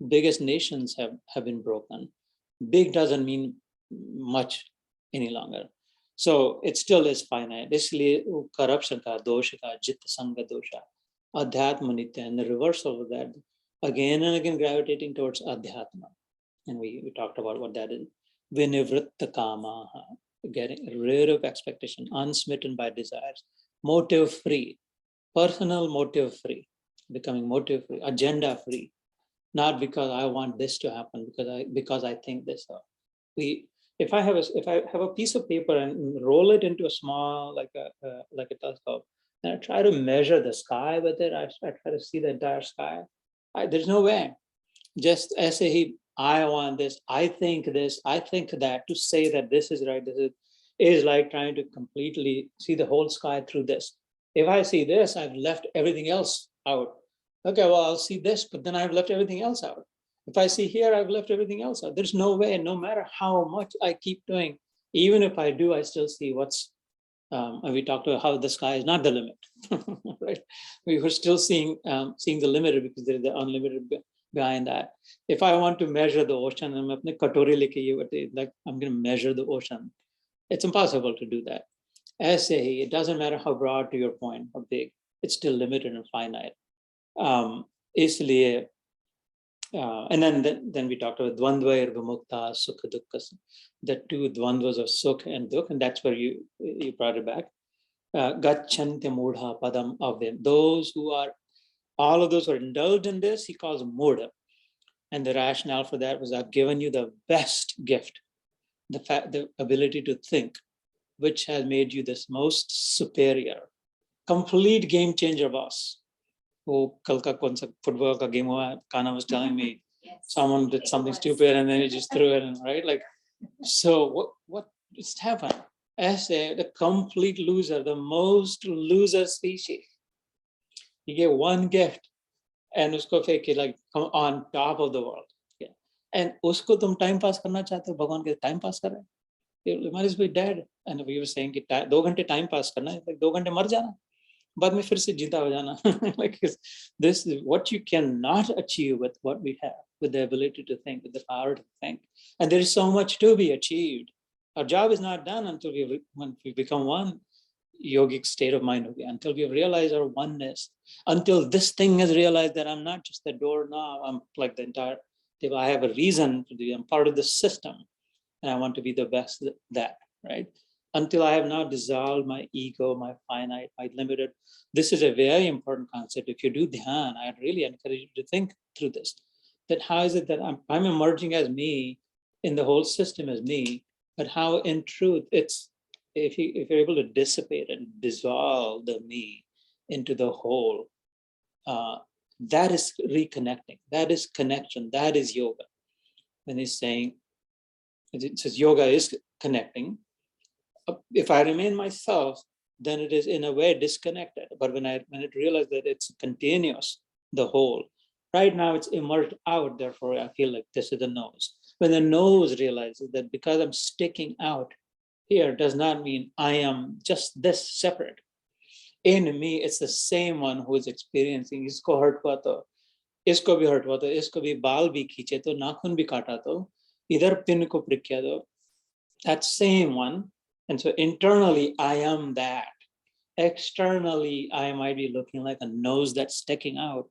Biggest nations have been broken. Big doesn't mean much any longer. So it still is finite. Isliye corruption ka, dosha ka, jitta sangha dosha, adhyatma nitya, and the reversal of that, again and again gravitating towards adhyatma. And we talked about what that is. Vinivritta kamaha, getting rid of expectation, unsmitten by desires, motive free, personal motive free, becoming motive free, agenda free. Not because I want this to happen, because I think this. If I have a piece of paper and roll it into a small like a telescope, and I try to measure the sky with it, I try to see the entire sky. There's no way. Just as I want this, I think that, to say that this is right, is like trying to completely see the whole sky through this. If I see this, I've left everything else out. Okay, well, I'll see this, but then I've left everything else out. If I see here, I've left everything else out. There's no way, no matter how much I keep doing, even if I do, I still see what's, and we talked about how the sky is not the limit, right? We were still seeing the limited because there's the unlimited behind that. If I want to measure the ocean, I'm like I'm going to measure the ocean. It's impossible to do that. As it doesn't matter how broad, to your point, how big, it's still limited and finite. इसलिए and then we talked about dvandva vimukta sukha dukkha, the two dvandvas of sukh and dukh, and that's where you brought it back. Gacchante mudha padam avyam. Those who are, all of those who are indulged in this, he calls mudha. And the rationale for that was, I've given you the best gift, the ability to think, which has made you this most superior, complete game changer, boss. Oh, Kalka football game, Kana was telling me someone did something stupid and then he just threw it in, right? Like, so what just happened? As the complete loser, the most loser species. He gave one gift and usko fake like on top of the world. Yeah. And usko tum time pass karna chahte ho, Bhagwan ke time pass kar rahe. You might as well be dead. And we were saying कि 2 घंटे time pass करना है, like 2 घंटे मर जाना, बाद में फिर से जीता हो जाना. Like this is what you cannot achieve with what we have, with the ability to think, with the power to think. And there is so much to be achieved. Our job is not done until when we become one yogic state of mind, until we realize our oneness, until this thing is realized that I'm not just the doorknob, I'm like the entire, I have a reason to be, I'm part of the system. And I want to be the best at that, right? Until I have now dissolved my ego, my finite, my limited. This is a very important concept. If you do dhyan, I'd really encourage you to think through this. That how is it that I'm emerging as me in the whole system as me, but how in truth it's, if you're able to dissipate and dissolve the me into the whole, that is reconnecting, that is connection, that is yoga. When he's saying, it says yoga is connecting. If I remain myself, then it is in a way disconnected. But when it realizes that it's continuous, the whole, right now it's emerged out, therefore I feel like this is the nose. When the nose realizes that because I'm sticking out here does not mean I am just this separate. In me, it's the same one who is experiencing, isko hurt hua to, isko bhi hurt hua to, isko bhi baal bhi khiche to, nakhun bhi kata to, idhar pin ko prick kiya to, that same one. And so internally, I am that. Externally, I might be looking like a nose that's sticking out.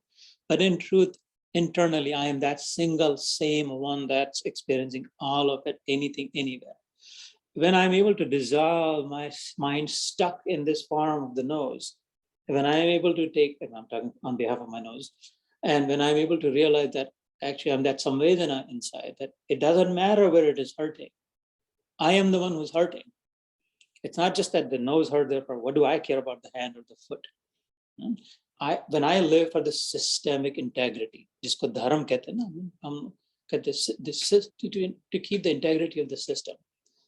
But in truth, internally, I am that single same one that's experiencing all of it, anything, anywhere. When I'm able to dissolve my mind stuck in this form of the nose, when I'm able to take, and I'm talking on behalf of my nose, and when I'm able to realize that actually I'm that samvedana inside, that it doesn't matter where it is hurting. I am the one who's hurting. It's not just that the nose hurt, therefore, what do I care about the hand or the foot? When I live for the systemic integrity, jisko dharma kehte hain na, hum kehte to keep the integrity of the system.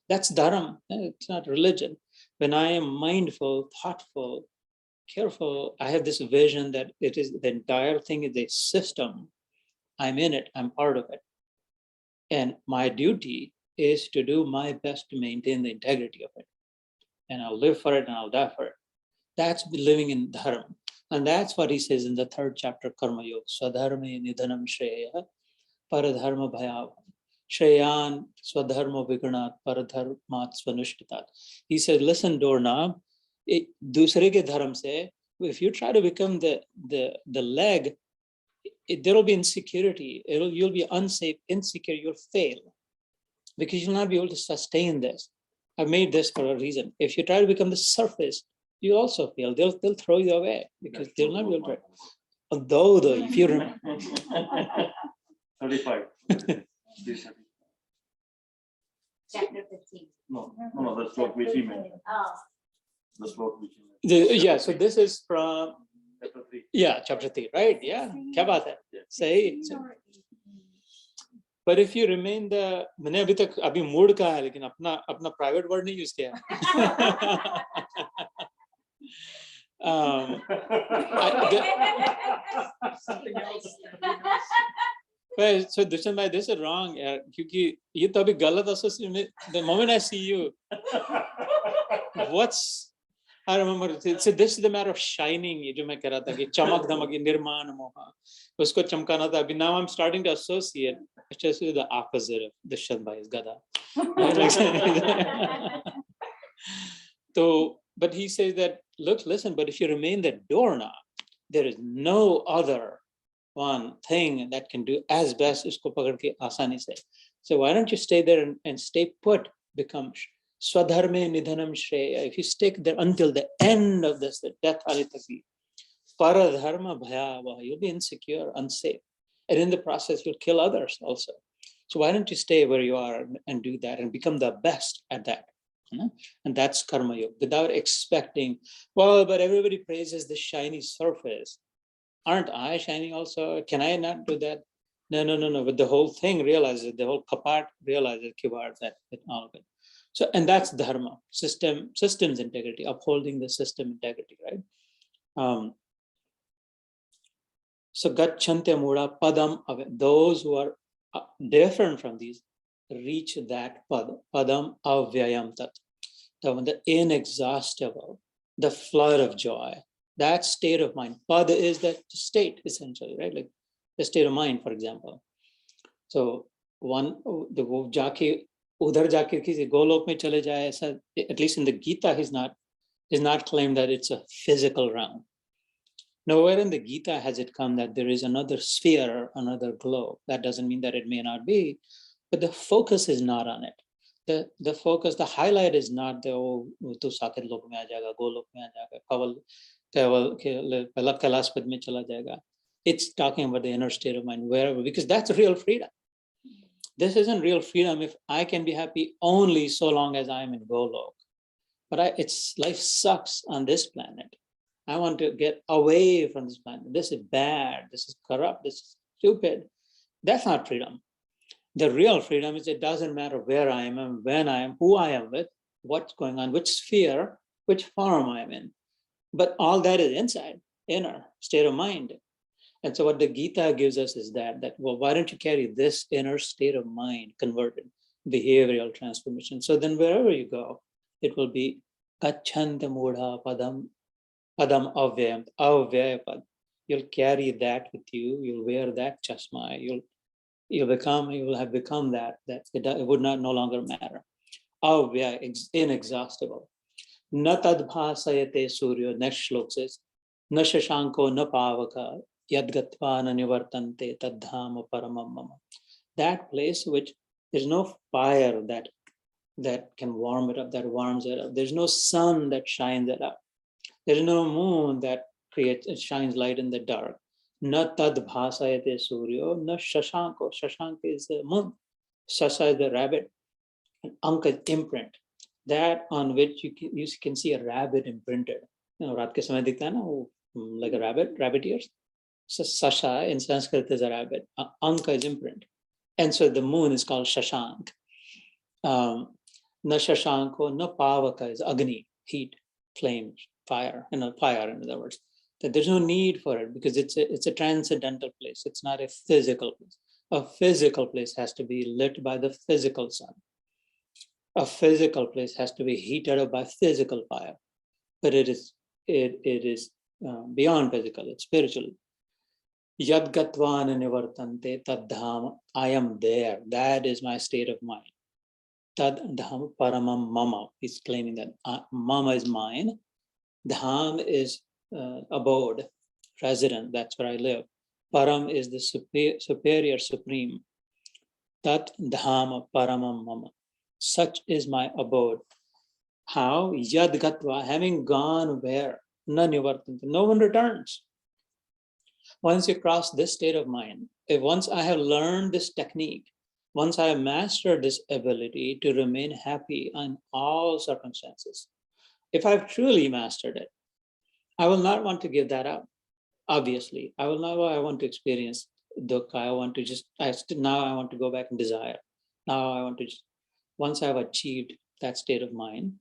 That's dharma, it's not religion. When I am mindful, thoughtful, careful, I have this vision that it is the entire thing is a system. I'm in it, I'm part of it. And my duty is to do my best to maintain the integrity of it. And I'll live for it and I'll die for it. That's living in dharma. And that's what he says in the 3rd chapter, Karma Yoga. Swadharme nidhanam shreya, paradharma bhayav. Shreyan swadharma viganat, paradharmat swanushtitat. He said, listen, doorknob, dusre ke dharma se, if you try to become the leg, there will be insecurity. You'll be unsafe, insecure, you'll fail. Because you'll not be able to sustain this. I've made this for a reason. If you try to become the surface, you also fail. They'll throw you away because they'll not be able to. Although, if you remember. 35. Chapter 15. No, the slope which he made. Oh. The slope which he made. Yeah, so this is from. Chapter 3. Yeah, chapter 3, right? Yeah. Kya baat hai? Sahi. But if you remain the, मैंने अभी तक अभी mood का है लेकिन अपना private word नहीं use किया. Something else. So Dushan bhai, this is wrong, yaar, क्योंकि ये तो अभी गलत association. The moment I see you, I remember, so this is the matter of shining. ये जो मैं कह रहा था कि चमक धमक निर्माण मोहा, उसको चमकाना था. Now I'm starting to associate actually the opposite of Dushan bhai's gada. So, but he says that, look, listen, but if you remain the doorknob, there is no other one thing that can do as best usko pakad ke asani se. So why don't you stay there and stay put, become swadharme nidhanam shreya. If you stick there until the end of this, the death alitaki, paradharma bhayavaha, you'll be insecure, unsafe. And in the process, you'll kill others also. So why don't you stay where you are and do that and become the best at that? And that's karma yoga, without expecting, well, but everybody praises the shiny surface. Aren't I shining also? Can I not do that? No. But the whole thing realizes, the whole kapat realizes, kibar, that all of it. So, and that's dharma, systems integrity, upholding the system integrity, right? So gacchante mura padam, those who are different from these reach that padam avyayam tat, the inexhaustible, the flood of joy, that state of mind. Pada is that state essentially, right? Like the state of mind, for example. So one, the jake udhar jake kisi golok mein chale jaye, at least in the Gita, he's not claimed that it's a physical realm. Nowhere in the Gita has it come that there is another sphere, another globe. That doesn't mean that it may not be, but the focus is not on it. The focus, the highlight is not the tu saket lok mein aa jayega, golok mein aa jayega, kaval kailaspad mein chala jayega. It's talking about the inner state of mind, wherever, because that's real freedom. This isn't real freedom if I can be happy only so long as I'm in Golok. But life sucks on this planet. I want to get away from this planet. This is bad. This is corrupt. This is stupid. That's not freedom. The real freedom is it doesn't matter where I am and when I am, who I am with, what's going on, which sphere, which form I'm in. But all that is inside, inner state of mind. And so what the Gita gives us is that, well, why don't you carry this inner state of mind, converted, behavioral transformation? So then wherever you go, it will be Gacchanta Mudha Padam Avyayam, Avyayapad. You'll carry that with you. You'll wear that chashma. You will have become that it would not no longer matter. Avyay, inexhaustible. Na tadbhasayate suryo, next shlok says, na shashanko na pavaka, yadgatva na nivartante tadhama paramam mama. That place which there's no fire that can warm it up, that warms it up. There's no sun that shines it up. There's no moon that shines light in the dark. Na tad bhasayate suryo, na shashanko. Shashanka is the moon. Shasha is the rabbit. And Anka is imprint. That on which you can see a rabbit imprinted. Raat ke samay dikhta hai na, like a rabbit ears. So Sasha in Sanskrit is a rabbit. Anka is imprint. And so the moon is called Shashank. Na shashanko, na pavaka is Agni, heat, flames, fire, fire in other words. That there's no need for it because it's a transcendental place. It's not a physical place. A physical place has to be lit by the physical sun. A physical place has to be heated up by physical fire. But it is beyond physical, it's spiritual. Yad gatvana nivartante tadham, I am there. That is my state of mind. Tad dham paramam mama. He's claiming that mama is mine. Dham is abode, resident. That's where I live. Param is the superior, supreme. Tat dham paramam mama. Such is my abode. How? Yad gatva, having gone where? Na nivartante. No one returns. Once you cross this state of mind, once I have learned this technique, once I have mastered this ability to remain happy in all circumstances, if I've truly mastered it, I will not want to give that up. Obviously, I want to experience dukkha. I want to go back and desire. Now I want to once I've achieved that state of mind,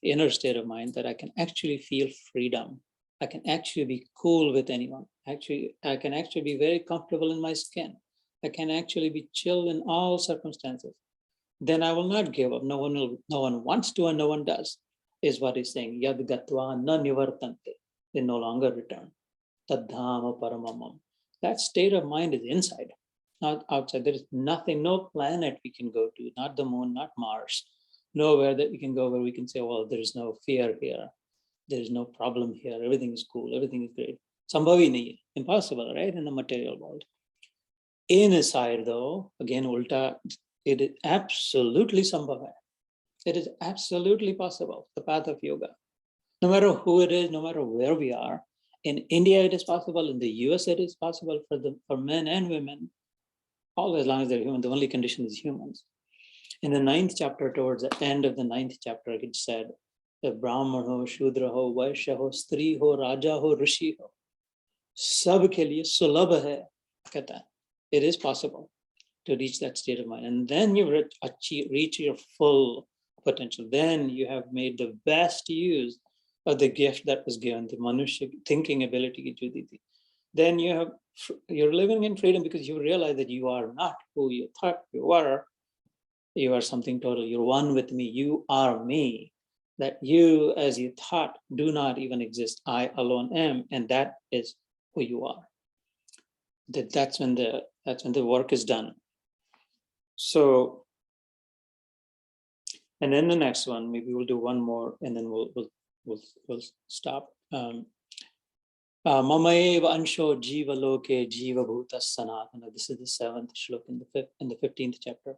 inner state of mind, that I can actually feel freedom. I can actually be cool with anyone. Actually, I can actually be very comfortable in my skin. I can actually be chill in all circumstances. Then I will not give up. No one wants to and no one does, is what he's saying. Yad gatva na nivartante. They no longer return. Tadhama paramamam. That state of mind is inside, not outside. There is nothing, no planet we can go to, not the moon, not Mars, nowhere that we can go where we can say, well, there is no fear here. There is no problem here. Everything is cool. Everything is great. Sambhavi nahi, impossible, right? In the material world. Inside, though, again, ulta, it is absolutely sambhava. It is absolutely possible. The path of yoga. No matter who it is, no matter where we are. In India, it is possible. In the US, it is possible for men and women. All as long as they're human. The only condition is humans. In the 9th chapter, towards the end of the 9th chapter, it said, the Brahman ho, Shudra ho, Vaishya ho, Stri ho, Raja ho, Rishi ho. Sab ke liye sulabh hai. Kehta hai. It is possible to reach that state of mind. And then you reach your full potential. Then you have made the best use of the gift that was given, the manushya thinking ability. Then you're living in freedom because you realize that you are not who you thought you were. You are something total. You're one with me. You are me. That you, as you thought, do not even exist. I alone am, and that is who you are. That's when the work is done. So, and then the next one, maybe we'll do one more, and then we'll stop. Mamaeva ansho jiva loke jiva bhuta sanatana. This is the 7th shlok in the 15th chapter.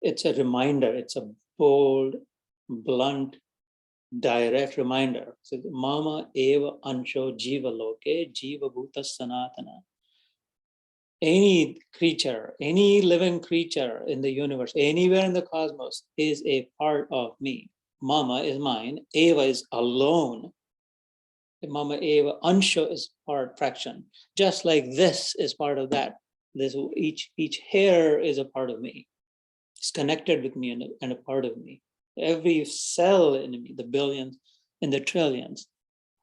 It's a reminder. It's a bold, blunt, direct reminder. So, Mama eva ansho jiva loke jiva bhuta sanatana. Any creature, any living creature in the universe, anywhere in the cosmos is a part of me. Mama is mine. Eva is alone. Mama Eva, Ansha is part, fraction. Just like this is part of that. This each hair is a part of me. It's connected with me and a part of me. Every cell in me, the billions and the trillions,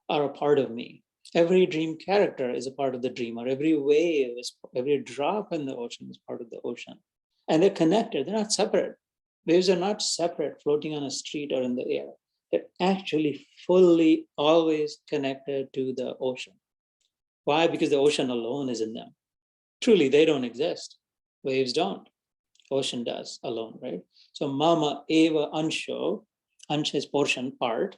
are a part of me. Every dream character is a part of the dreamer. Every wave, every drop in the ocean is part of the ocean. And they're connected, they're not separate. Waves are not separate, floating on a street or in the air. They're actually fully always connected to the ocean. Why? Because the ocean alone is in them. Truly, they don't exist. Waves don't. Ocean does alone, right? So Mama Eva Ansho, Ansha is portion, part.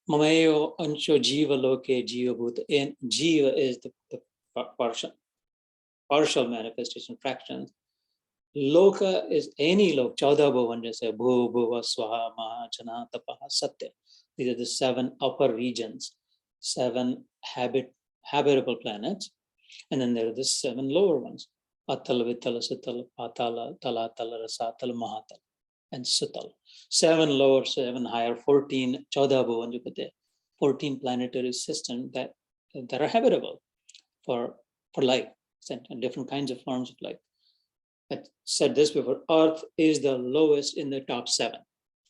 Mamayo Ansho Jiva Loke Jiva Bhuta. And Jiva is the partial manifestation, fractions. Loka is any lok, Chauda Bhavan, just say Bhu, Bhuva, Swaha, Maha, Chana, Tapaha, Satya. These are the 7 upper regions, 7 habitable planets. And then there are the 7 lower ones. Atal, Vitala, Sital, Patala, Talatala, Rasatal, Mahatal, and Sutal. 7 lower, 7 higher, 14, Chauda Bhavan, 14 planetary systems that are habitable for life, and different kinds of forms of life. I said this before, Earth is the lowest in the top 7.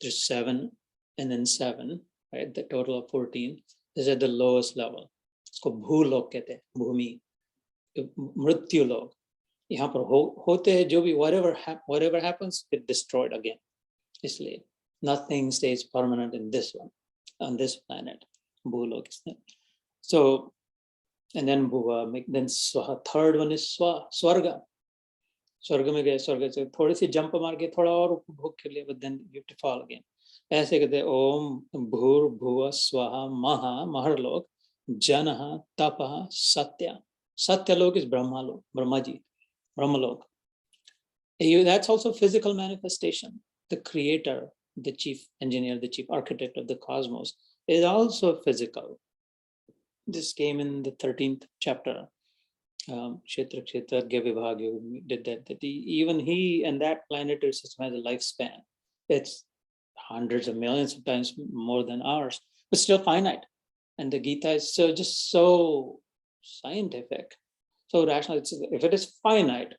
There's 7 and then 7, right? The total of 14 is at the lowest level. It's called Bhulok kehte, Bhumi, Mrityu Lok. Yahan par hote hai jo bhi, whatever happens, it's destroyed again. Isliye nothing stays permanent in this one, on this planet. Bhulok. So, and then Bhuva, then Swaha. Third one is Swarga. स्वर्ग में गए, स्वर्ग से थोड़ी सी jump मार के थोड़ा और भूख के लिए, but then you have to fall again. ऐसे कहते हैं ओम भूर भुव स्वाहा महा, महरलोक, जनः तपः सत्य. Satyalok is Brahmalok, Brahmaji, Brahmalok. That's also physical manifestation. The creator, the chief engineer, the chief architect of the cosmos is also physical. This came in the 13th chapter. Kshetra Vibhagya did that even he and that planetary system has a lifespan. It's hundreds of millions of times more than ours, but still finite. And the Gita is just so scientific, so rational. If it is finite,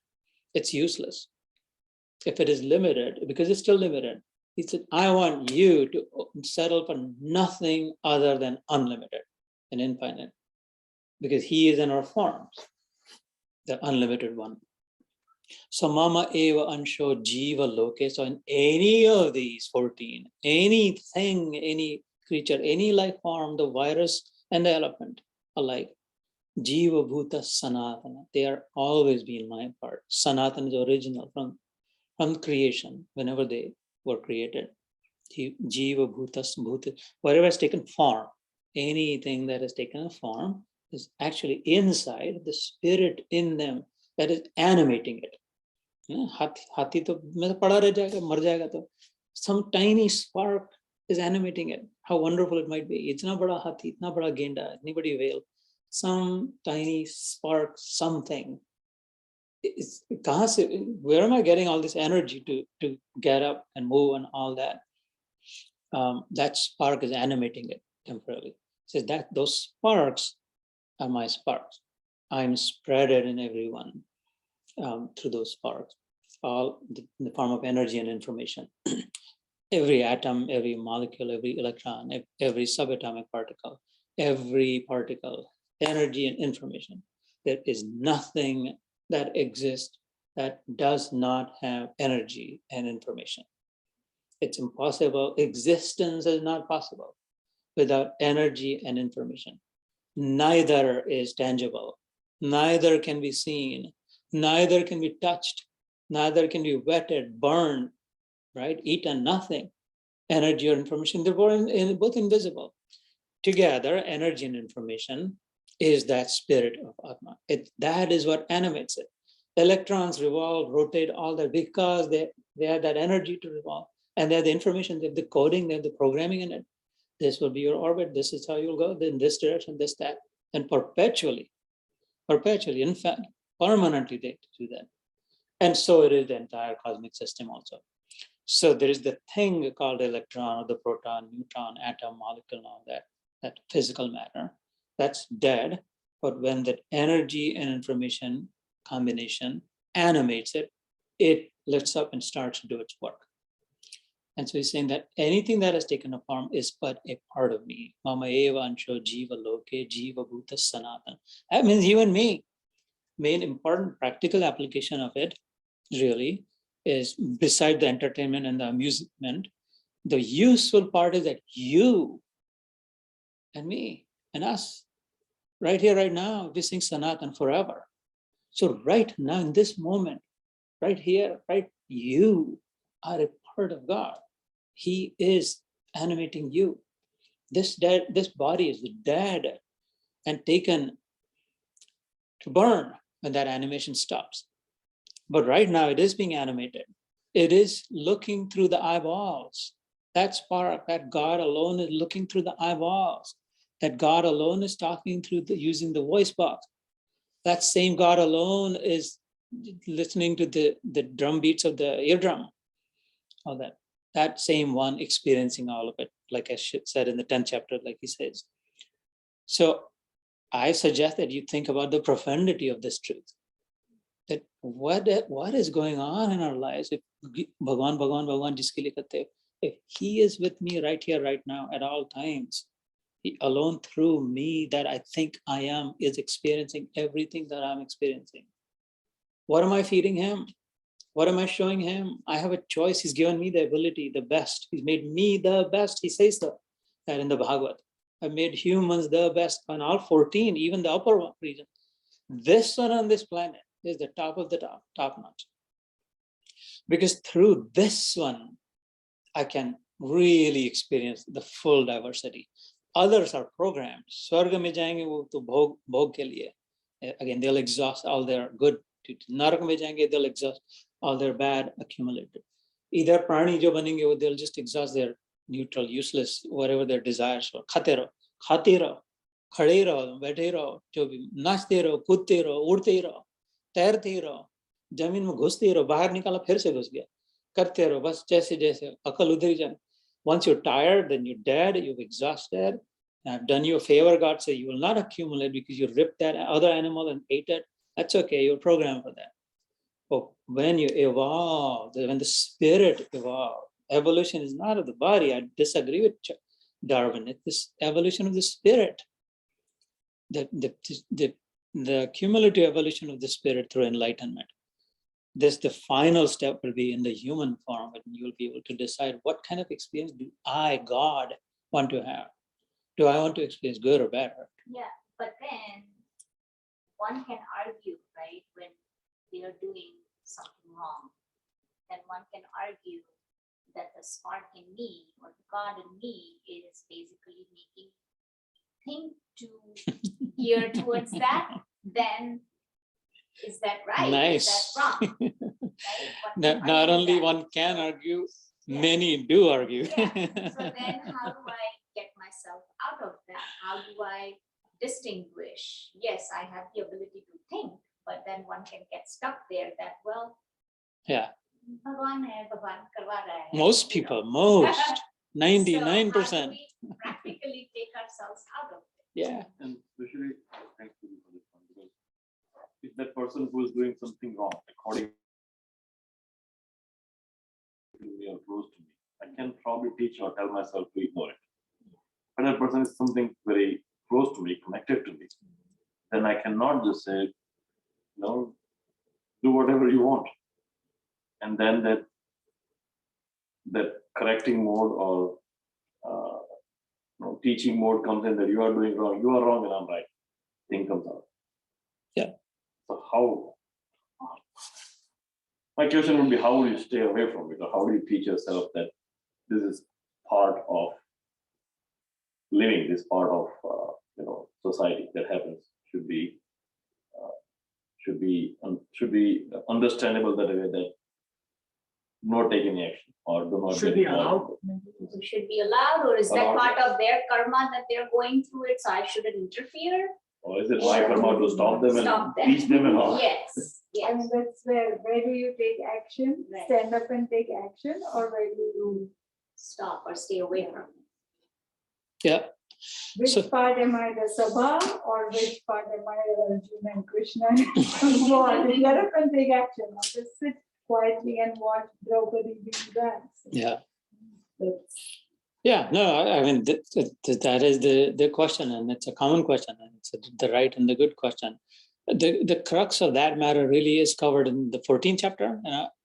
it's useless. If it is limited, because it's still limited, He said, I want you to settle for nothing other than unlimited and infinite, because he is in our forms, the unlimited one. So mama eva ansho jiva loke. So in any of these 14, anything, any creature, any life form, the virus and the elephant alike, jiva bhuta sanatana, they are always been my part. Sanatana is original from creation, whenever they were created. Jiva bhutas bhuta, whatever has taken form, anything that has taken a form is actually inside the spirit in them that is animating it. हाथी तो मैं पड़ा रह जाएगा, मर जाएगा तो some tiny spark is animating it. How wonderful it might be. इतना बड़ा हाथी, इतना बड़ा गेंडा, इतनी बड़ी whale, some tiny spark, something. It's, कहाँ से, where am I getting all this energy to get up and move and all that? That spark is animating it temporarily. So that those sparks are my sparks. I'm spreaded in everyone. Through those sparks, all in the form of energy and information. Every atom, every molecule, every electron, every subatomic particle, every particle, energy and information. There is nothing that exists that does not have energy and information. It's impossible. Existence is not possible without energy and information. Neither is tangible. Neither can be seen. Neither can be touched, neither can be wetted, burned, right? Eaten, nothing. Energy or information, they're both invisible. Together, energy and information is that spirit of Atma. That is what animates it. Electrons revolve, rotate, all that because they have that energy to revolve. And they have the information, they have the coding, they have the programming in it. This will be your orbit, this is how you'll go, in this direction, this, that. And perpetually, in fact, permanently they do that. And so it is the entire cosmic system also. So there is the thing called electron or the proton, neutron, atom, molecule, and all that physical matter, that's dead. But when that energy and information combination animates it, it lifts up and starts to do its work. And so he's saying that anything that has taken a form is but a part of me. Mama eva ansho jiva loke jiva bhuta sanatan. That means you and me. Main important practical application of it really is, beside the entertainment and the amusement, the useful part is that you and me and us, right here, right now, we sing Sanatan forever. So right now, in this moment, right here, right, you are a part of God. He is animating you. This body is dead and taken to burn when that animation stops. But right now it is being animated. It is looking through the eyeballs. That spark, that God alone is looking through the eyeballs. That God alone is talking through using the voice box. That same God alone is listening to the drum beats of the eardrum. All that. That same one experiencing all of it, like I said in the 10th chapter, like he says. So I suggest that you think about the profundity of this truth. That what is going on in our lives? If Bhagwan jiske liye karte ho, if he is with me right here, right now, at all times, he alone through me that I think I am is experiencing everything that I'm experiencing. What am I feeding him? What am I showing him? I have a choice. He's given me the ability, the best. He's made me the best. He says that in the Bhagavad. I've made humans the best on all 14, even the upper region. This one on this planet is the top of the top notch. Because through this one, I can really experience the full diversity. Others are programmed. Swarga mein jayenge wo to bhog ke liye. Again, they'll exhaust all their good. Narak mein jayenge, they'll exhaust all their bad accumulated. Either prani jo banenge, they'll just exhaust their neutral, useless, whatever their desires for. Khate raho, khade raho, baithe raho, jo bhi, nachte raho, kudte raho, udte raho, तैरते रहो, जमीन में घुसते रहो, बाहर निकाला फिर से घुस गया, करते रहो, बस जैसे जैसे अकल उधर ही जाए. Once you're tired, then you're dead, you've exhausted. I've done you a favor, God said, you will not accumulate because you ripped that other animal and ate it. That's okay, you're programmed for that. But when you evolve, when the spirit evolves, Evolution is not of the body. I disagree with Darwin. It's this evolution of the spirit. The cumulative evolution of the spirit through enlightenment. This, the final step will be in the human form, and you'll be able to decide what kind of experience do I, God, want to have. Do I want to experience good or better? Yeah, but then one can argue, right, when they are doing something wrong, then one can argue that the spark in me or the God in me is basically making think to gear towards that. Then is that right? Nice. Is that wrong? Right? One can Not argue only that. one can argue, Yeah. many do argue. Yeah. So then how do I get myself out of that? How do I distinguish? Yes, I have the ability to think, but then one can get stuck there that, well, Yeah, Bhagwan hai, Bhagwan karwa raha hai, most you know. people, most, So how do 99%. we practically take ourselves out of it? Yeah, And especially, thank you for this one, because if that person who is doing something wrong, according to me or close to me, I can probably teach or tell myself to ignore it. But that person is something very close to me, connected to me, then I cannot just say, no, do whatever you want. And then that correcting mode or teaching mode comes in, that you are doing wrong, you are wrong and I'm right. Thing comes out. Yeah. So how? My question would be, how will you stay away from it, or how do you teach yourself that this is part of living, this part of society that happens, should be understandable that way, that not take any action or do not Should get be involved. allowed. So should be allowed, or is that Allowed, part of their karma that they're going through it, so I shouldn't interfere? Or is it my karma to stop them and Stop them. teach them and all? Yes, yes. And that's where do you take action? Right. Stand up and take action, or where do you, Stop or stay away from it. yeah. which So- part am I the Sabha, or which part am I the Arjuna and Krishna? Go on, get up and take action, or just sit quietly and watch Draupadi being danced. Yeah. That's- Yeah, no, I mean, that is the question, and it's a common question, and it's the right and the good question. The crux of that matter really is covered in the 14th chapter,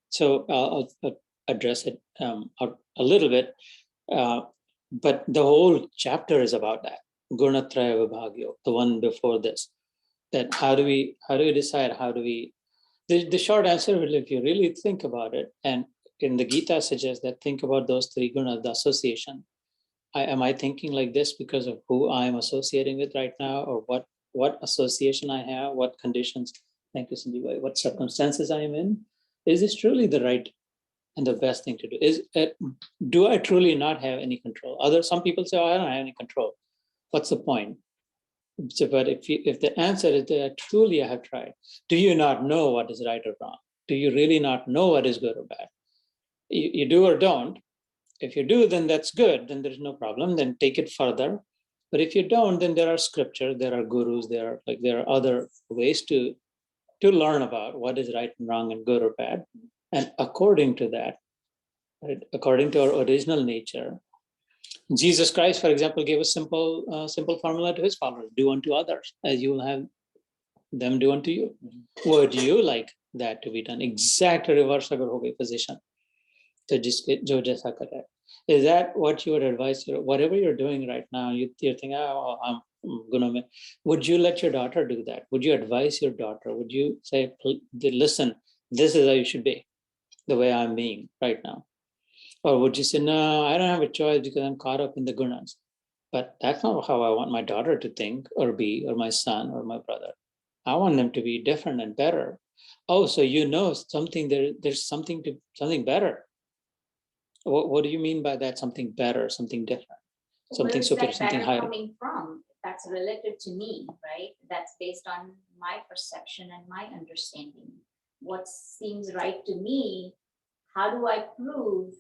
so I'll address it a little bit, but the whole chapter is about that, Gunatraya Vibhagyo, the one before this, that how do we decide, the short answer, if you really think about it, and in the Gita suggests that think about those three gunas, the association. Am I thinking like this because of who I'm associating with right now, or what association I have, what conditions, thank you, Sanjeev, what circumstances I am in? Is this truly the right and the best thing to do? Do I truly not have any control? Some people say, oh, I don't have any control. What's the point? So, but if the answer is that truly I have tried, do you not know what is right or wrong? Do you really not know what is good or bad? You do or don't. If you do, then that's good. Then there's no problem. Then take it further. But if you don't, then there are scripture, there are gurus, there are other ways to learn about what is right and wrong and good or bad. And according to that, right, according to our original nature, Jesus Christ, for example, gave a simple formula to his followers: do unto others as you will have them do unto you. Would you like that to be done? Exact reverse agar ho gayi position. So jo jaisa kare. Is that what you would advise? Whatever you're doing right now, you're thinking, oh, I'm gonna. Would you let your daughter do that? Would you advise your daughter? Would you say, listen, this is how you should be, the way I'm being right now? Or would you say, no, I don't have a choice because I'm caught up in the gunas? But that's not how I want my daughter to think or be, or my son or my brother. I want them to be different and better. Oh, so something there's something better. What do you mean by that? Something better, something different, something Where is superior, that something better higher? coming from? That's relative to me, right? That's based on my perception and my understanding. What seems right to me, how do I prove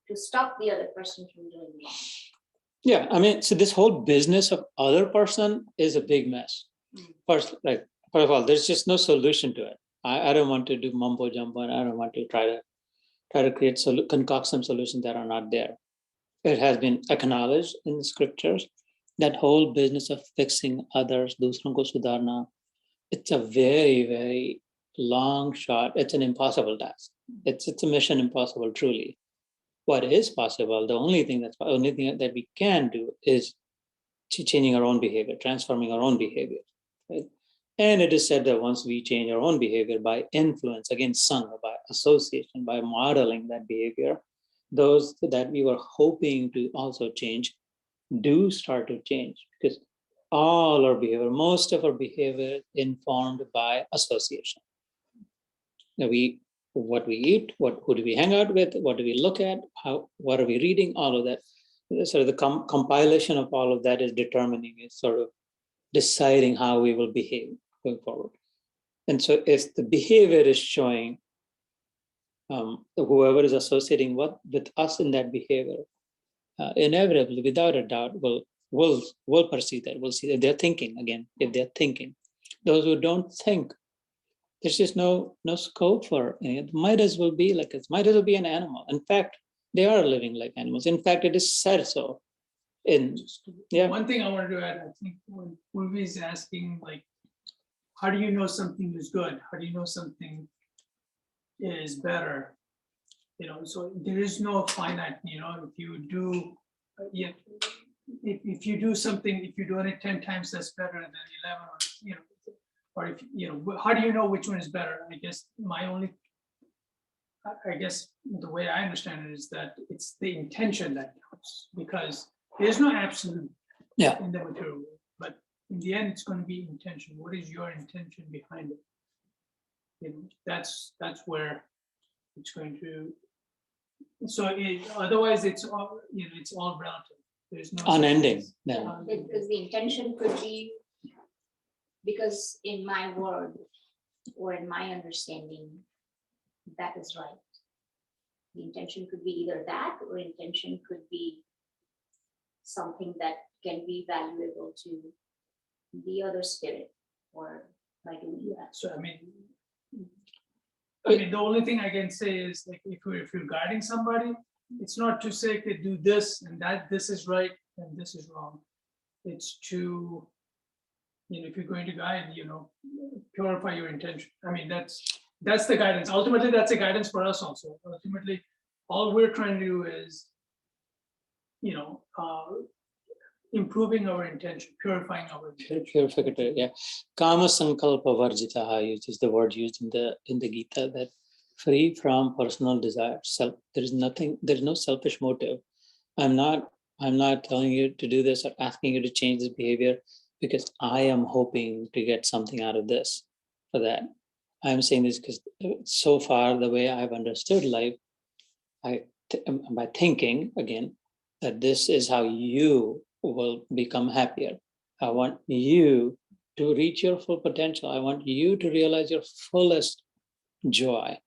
to stop the other person from doing wrong? Yeah, I mean, so this whole business of other person is a big mess. First of all, there's just no solution to it. I don't want to do mumbo jumbo, and I don't want to try to try to concoct some solutions that are not there. It has been acknowledged in the scriptures that whole business of fixing others, dusron ko sudharna, it's a very, very long shot. It's an impossible task. It's a mission impossible, truly. What is possible, the only thing that we can do is changing our own behavior, transforming our own behavior. Right? And it is said that once we change our own behavior by influence, again, sangha, by association, by modeling that behavior, those that we were hoping to also change do start to change, because all our behavior, most of our behavior is informed by association. Now what we eat, who do we hang out with, what do we look at, what are we reading, all of that. So the compilation of all of that is determining, is sort of deciding how we will behave going forward. And so if the behavior is showing whoever is associating with us in that behavior, inevitably, without a doubt, will perceive that. We'll see that they're thinking again. If they're thinking, those who don't think, there's just no scope for it. Might as well be an animal. In fact, they are living like animals. In fact, it is said so. One thing I wanted to add, I think when Purvi is asking, like, how do you know something is good? How do you know something is better? So there is no finite, if you do, if you do something, if you're doing it 10 times, that's better than 11, or if, how do you know which one is better? I guess the way I understand it is that it's the intention that counts, because there's no absolute in the material world, but in the end, it's going to be intention. What is your intention behind it? That's where it's going to. So otherwise, it's all it's all relative. There's no unending. Because the intention could be, because in my word or in my understanding, that is right. The intention could be either that, or intention could be something that can be valuable to the other spirit, or by doing that. So I mean, the only thing I can say is, like, if you're guiding somebody, it's not to say, okay, do this and that, this is right and this is wrong. It's to, if you're going to guide, purify your intention. I mean, that's the guidance. Ultimately, that's a guidance for us also. Ultimately, all we're trying to do is, improving our intention, purifying our intention. Purificatory, yeah. Kama sankalpa varjitaha, which is the word used in the Gita, that free from personal desire. There's no selfish motive. I'm not telling you to do this or asking you to change this behavior because I am hoping to get something out of this for that. I'm saying this because so far, the way I've understood life, by thinking again, that this is how you will become happier. I want you to reach your full potential. I want you to realize your fullest joy.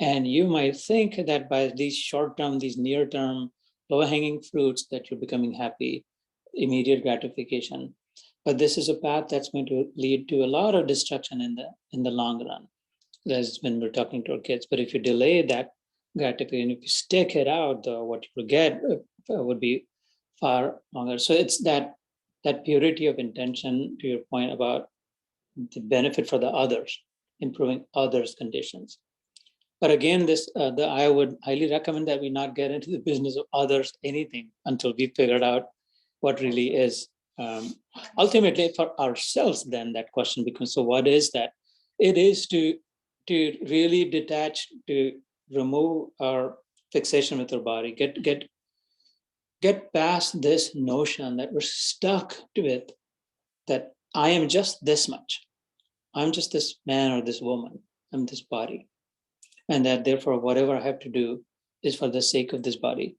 And you might think that by these short-term, these near-term, low-hanging fruits that you're becoming happy, immediate gratification. But this is a path that's going to lead to a lot of destruction in the long run. That's when we're talking to our kids. But if you delay that gratification, if you stick it out, what you will get would be far longer. So it's that purity of intention, to your point about the benefit for the others, improving others' conditions. But again, I would highly recommend that we not get into the business of others anything until we figured out what really is. Ultimately, for ourselves, then that question becomes: so what is that? It is to really detach, to remove our fixation with our body, get past this notion that we're stuck with, that I am just this much. I'm just this man or this woman. I'm this body. And that therefore, whatever I have to do is for the sake of this body.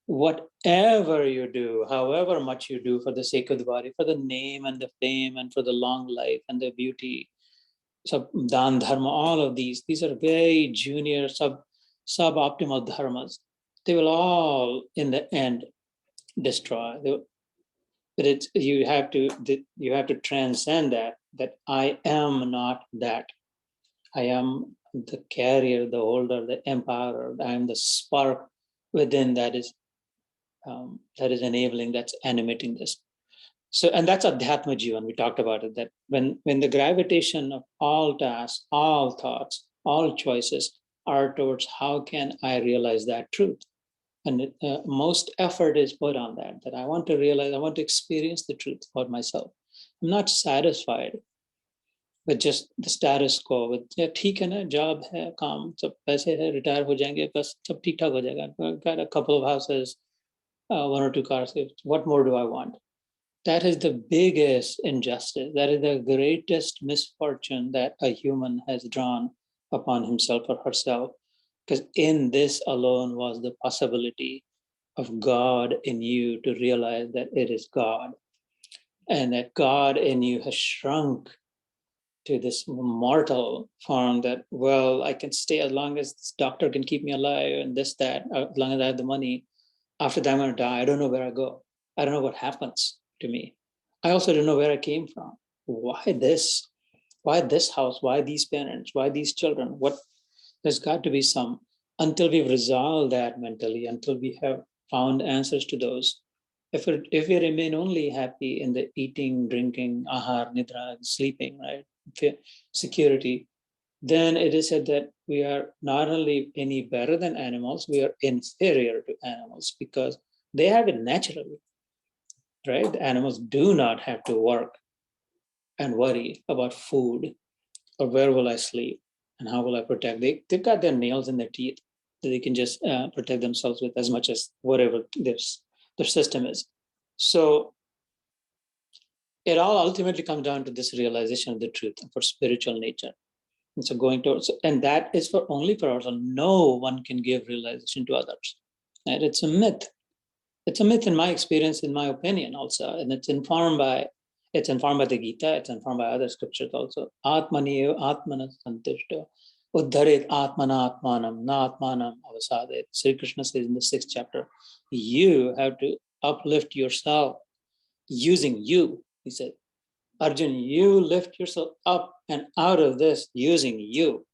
Whatever you do, however much you do for the sake of the body, for the name and the fame and for the long life and the beauty, so dan dharma, all of these are very junior, suboptimal dharmas. They will all, in the end, destroy. But you have to transcend that I am not that. I am the carrier, the holder, the empower. I am the spark within that is enabling, that's animating this. So, and that's Adhyatma Jivan. We talked about it, that when the gravitation of all tasks, all thoughts, all choices are towards how can I realize that truth? And most effort is put on that I want to realize, I want to experience the truth for myself. I'm not satisfied with just the status quo, with ठीक है ना, job है, काम, सब पैसे है, retire हो जाएंगे, बस सब ठीक ठाक हो जाएगा. Got a couple of houses, 1 or 2 cars. What more do I want? That is the biggest injustice. That is the greatest misfortune that a human has drawn upon himself or herself. Because in this alone was the possibility of God in you to realize that it is God. And that God in you has shrunk to this mortal form that, well, I can stay as long as this doctor can keep me alive and this, that, as long as I have the money. After that, I'm going to die. I don't know where I go. I don't know what happens to me. I also don't know where I came from. Why this? Why this house? Why these parents? Why these children? What? There's got to be some, until we've resolved that mentally, until we have found answers to those. If we remain only happy in the eating, drinking, ahar, nidra, sleeping, right, security, then it is said that we are not only any better than animals, we are inferior to animals because they have it naturally, right? The animals do not have to work and worry about food or where will I sleep and how will I protect. They've got their nails in their teeth that they can just protect themselves with as much as whatever their system is. So it all ultimately comes down to this realization of the truth for spiritual nature. And so going towards, and that is for only for ourselves. No one can give realization to others. And it's a myth. It's a myth in my experience, in my opinion also. And it's informed by the Gita, it's informed by other scriptures also. Atmani atmana santishta. Uddharet atmana atmanam, na atmanam avasadet. Sri Krishna says in the 6th chapter, you have to uplift yourself using you, he said. Arjun, you lift yourself up and out of this using you.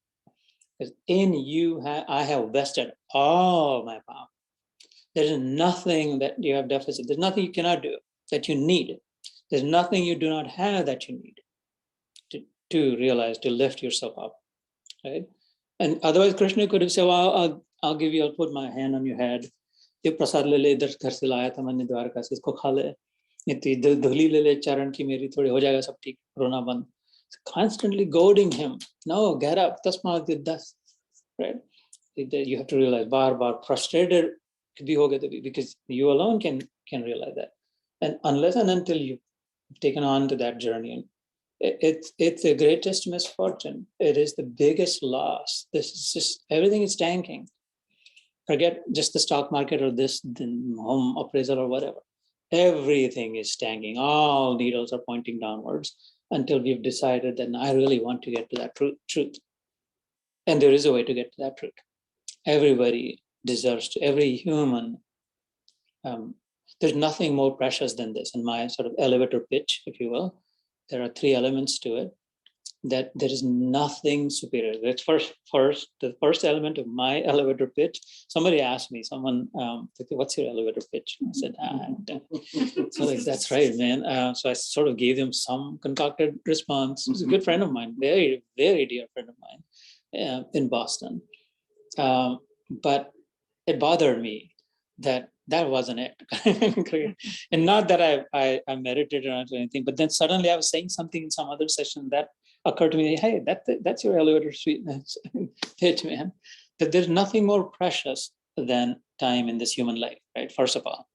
Because in you, I have vested all my power. There is nothing that you have deficit. There's nothing you cannot do that you need. There's nothing you do not have that you need to realize, to lift yourself up, right? And otherwise, Krishna could have said, well, I'll give you, I'll put my hand on your head. ये प्रसाद ले ले, इधर घर से लाया था मैंने द्वारका से, इसको खा ले. धुली ले ले चरण की मेरी, थोड़ी हो जाएगा सब ठीक, रोना बंद. Constantly goading him. No, get up. Tasmaat yuddas. Right? You have to realize, bar frustrated because you alone can realize that. And unless and until you've taken on to that journey, it's the greatest misfortune. It is the biggest loss. This is just, everything is tanking. Forget just the stock market or the home appraisal or whatever. Everything is tanking. All needles are pointing downwards until we've decided that I really want to get to that truth. And there is a way to get to that truth. Everybody deserves to, every human. There's nothing more precious than this. In my sort of elevator pitch, if you will, there are 3 elements to it. That there is nothing superior. That's the first element of my elevator pitch. Somebody asked me, what's your elevator pitch? I said, so like, that's right, man. So I sort of gave him some concocted response. He's a good friend of mine, very, very dear friend of mine in Boston. But it bothered me that wasn't it. And not that I meditated on anything, but then suddenly I was saying something in some other session that occurred to me, hey, that's your elevator pitch, man. That there's nothing more precious than time in this human life, right? First of all,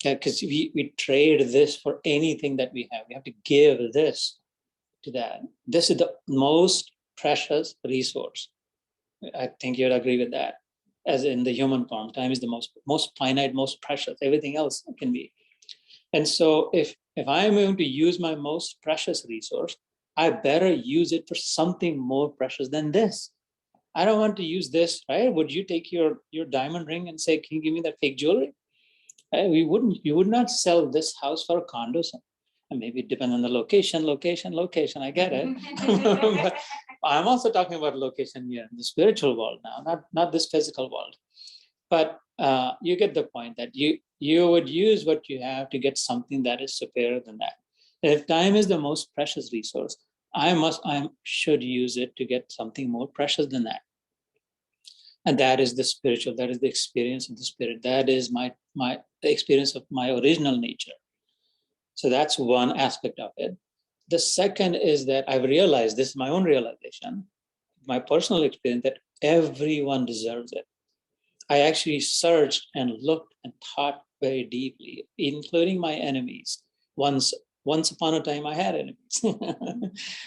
because we trade this for anything that we have. We have to give this to that. This is the most precious resource. I think you'd agree with that. As in the human form, time is the most finite, most precious. Everything else can be. And so if I'm going to use my most precious resource, I better use it for something more precious than this. I don't want to use this, right? Would you take your diamond ring and say, can you give me that fake jewelry? Right? You would not sell this house for a condo. And maybe it depends on the location. I get it. But I'm also talking about location here in the spiritual world now, not this physical world. But you get the point that you would use what you have to get something that is superior than that. If time is the most precious resource, I should use it to get something more precious than that. And that is the spiritual, that is the experience of the spirit. That is the experience of my original nature. So that's one aspect of it. The second is that I've realized, this is my own realization, my personal experience, that everyone deserves it. I actually searched and looked and thought very deeply, including my enemies. Once upon a time, I had enemies.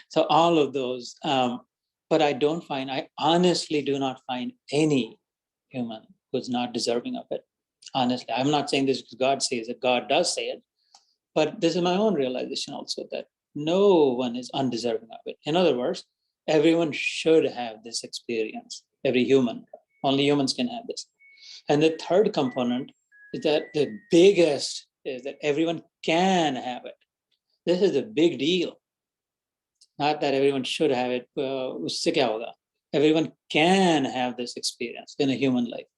So all of those, but I honestly do not find any human who's not deserving of it. Honestly, I'm not saying this because God says it, God does say it, but this is my own realization also, that no one is undeserving of it. In other words, everyone should have this experience, every human. Only humans can have this. And the third component is that the biggest is that everyone can have it. This is a big deal. Not that everyone should have it. Everyone can have this experience in a human life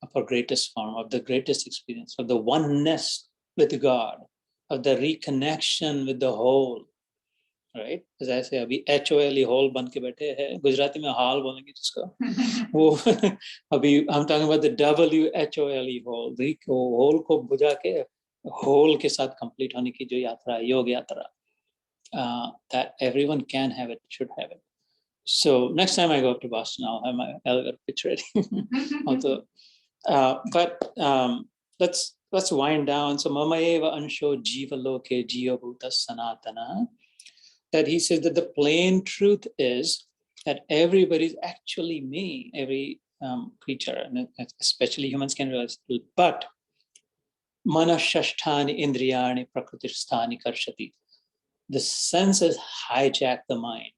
of our greatest form, of the greatest experience, of the oneness with God, of the reconnection with the whole. Right? As I say, अभी HOL whole बन के बैठे हैं, गुजराती में हाल बोलेंगे जिसको वो अभी I'm talking about the WHOLE whole, the whole को बुझा के whole के साथ complete होने की जो यात्रा है, योग यात्रा, that everyone can have it, should have it. So next time I go up to Boston, I'll have my elevator pitch ready. Also, but let's wind down. So mama eva ansho jiva loke jiva bhuta sanatana. That he says that the plain truth is that everybody is actually me, every creature, and especially humans can realize. But manashasthani indriyani prakritisthani karshati. The senses hijack the mind.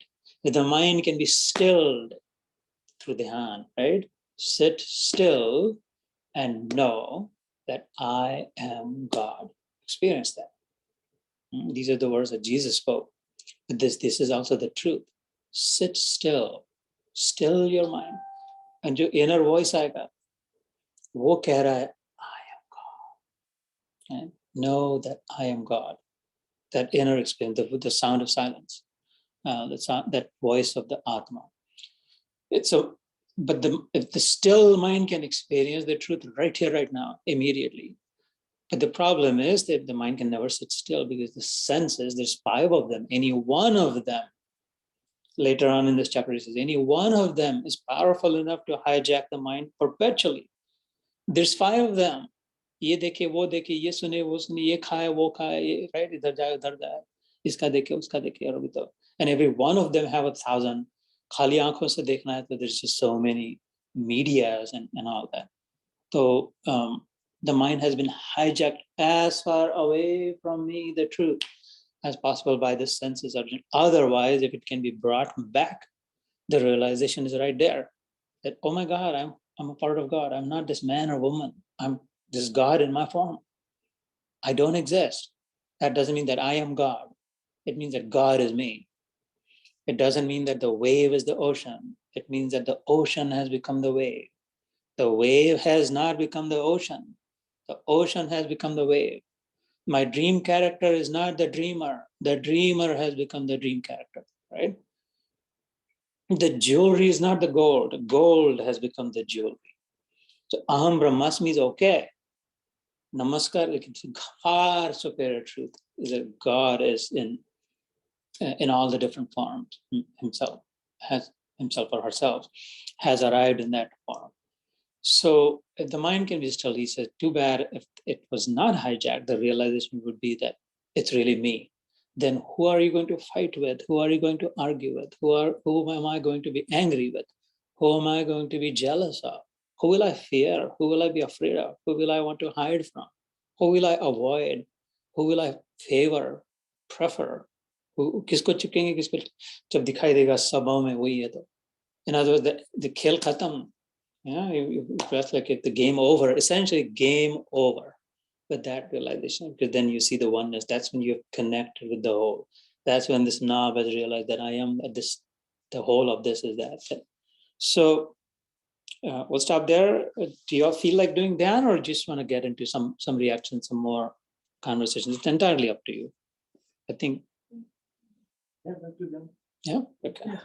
The mind can be stilled through the hand, right? Sit still and know that I am God. Experience that. These are the words that Jesus spoke. But this is also the truth. Sit still your mind. And your inner voice आएगा, वो कह रहा है, I am God. And know that I am God. That inner experience, the sound of silence, that voice of the Atma. If the still mind can experience the truth right here, right now, immediately. But the problem is that the mind can never sit still because the senses, there's 5 of them, any one of them, later on in this chapter, he says, any one of them is powerful enough to hijack the mind perpetually. There's 5 of them. ये देखे वो देखे ये सुने वो सुने ये खाए वो खाए, right? इधर जाए उधर जाए, इसका देखे उसका देखे, और अभी तो, and every one of them have 1,000. खाली आंखों से देखना है तो there's just so many medias and all that. So the mind has been hijacked as far away from me, the truth, as possible by the senses. Otherwise, if it can be brought back, the realization is right there that, oh my God, I'm a part of God. I'm not this man or woman. I'm this God in my form. I don't exist. That doesn't mean that I am God. It means that God is me. It doesn't mean that the wave is the ocean. It means that the ocean has become the wave. The wave has not become the ocean. The ocean has become the wave. My dream character is not the dreamer. The dreamer has become the dream character, right? The jewelry is not the gold. Gold has become the jewelry. So Aham Brahmasmi is okay. Namaskar, it's far superior truth is that God is in all the different forms. Himself or herself has arrived in that form. So if the mind can be still, he says, too bad if it was not hijacked, the realization would be that it's really me. Then who are you going to fight with? Who are you going to argue with? Who am I going to be angry with? Who am I going to be jealous of? Who will I fear? Who will I be afraid of? Who will I want to hide from? Who will I avoid? Who will I favor, prefer? किसको चिपकेंगे किसको जब दिखाई देगा सभाओं में वही है तो. In other words, the खेल खत्म. Yeah, that's like the game over, essentially game over with that realization, because then you see the oneness. That's when you're connected with the whole. That's when this knob has realized that I am at this the whole of this is that. So we'll stop there. Do you all feel like doing that, or just want to get into some reactions, some more conversations? It's entirely up to you. I think. Yeah, that's good then. Yeah. Okay. Yeah.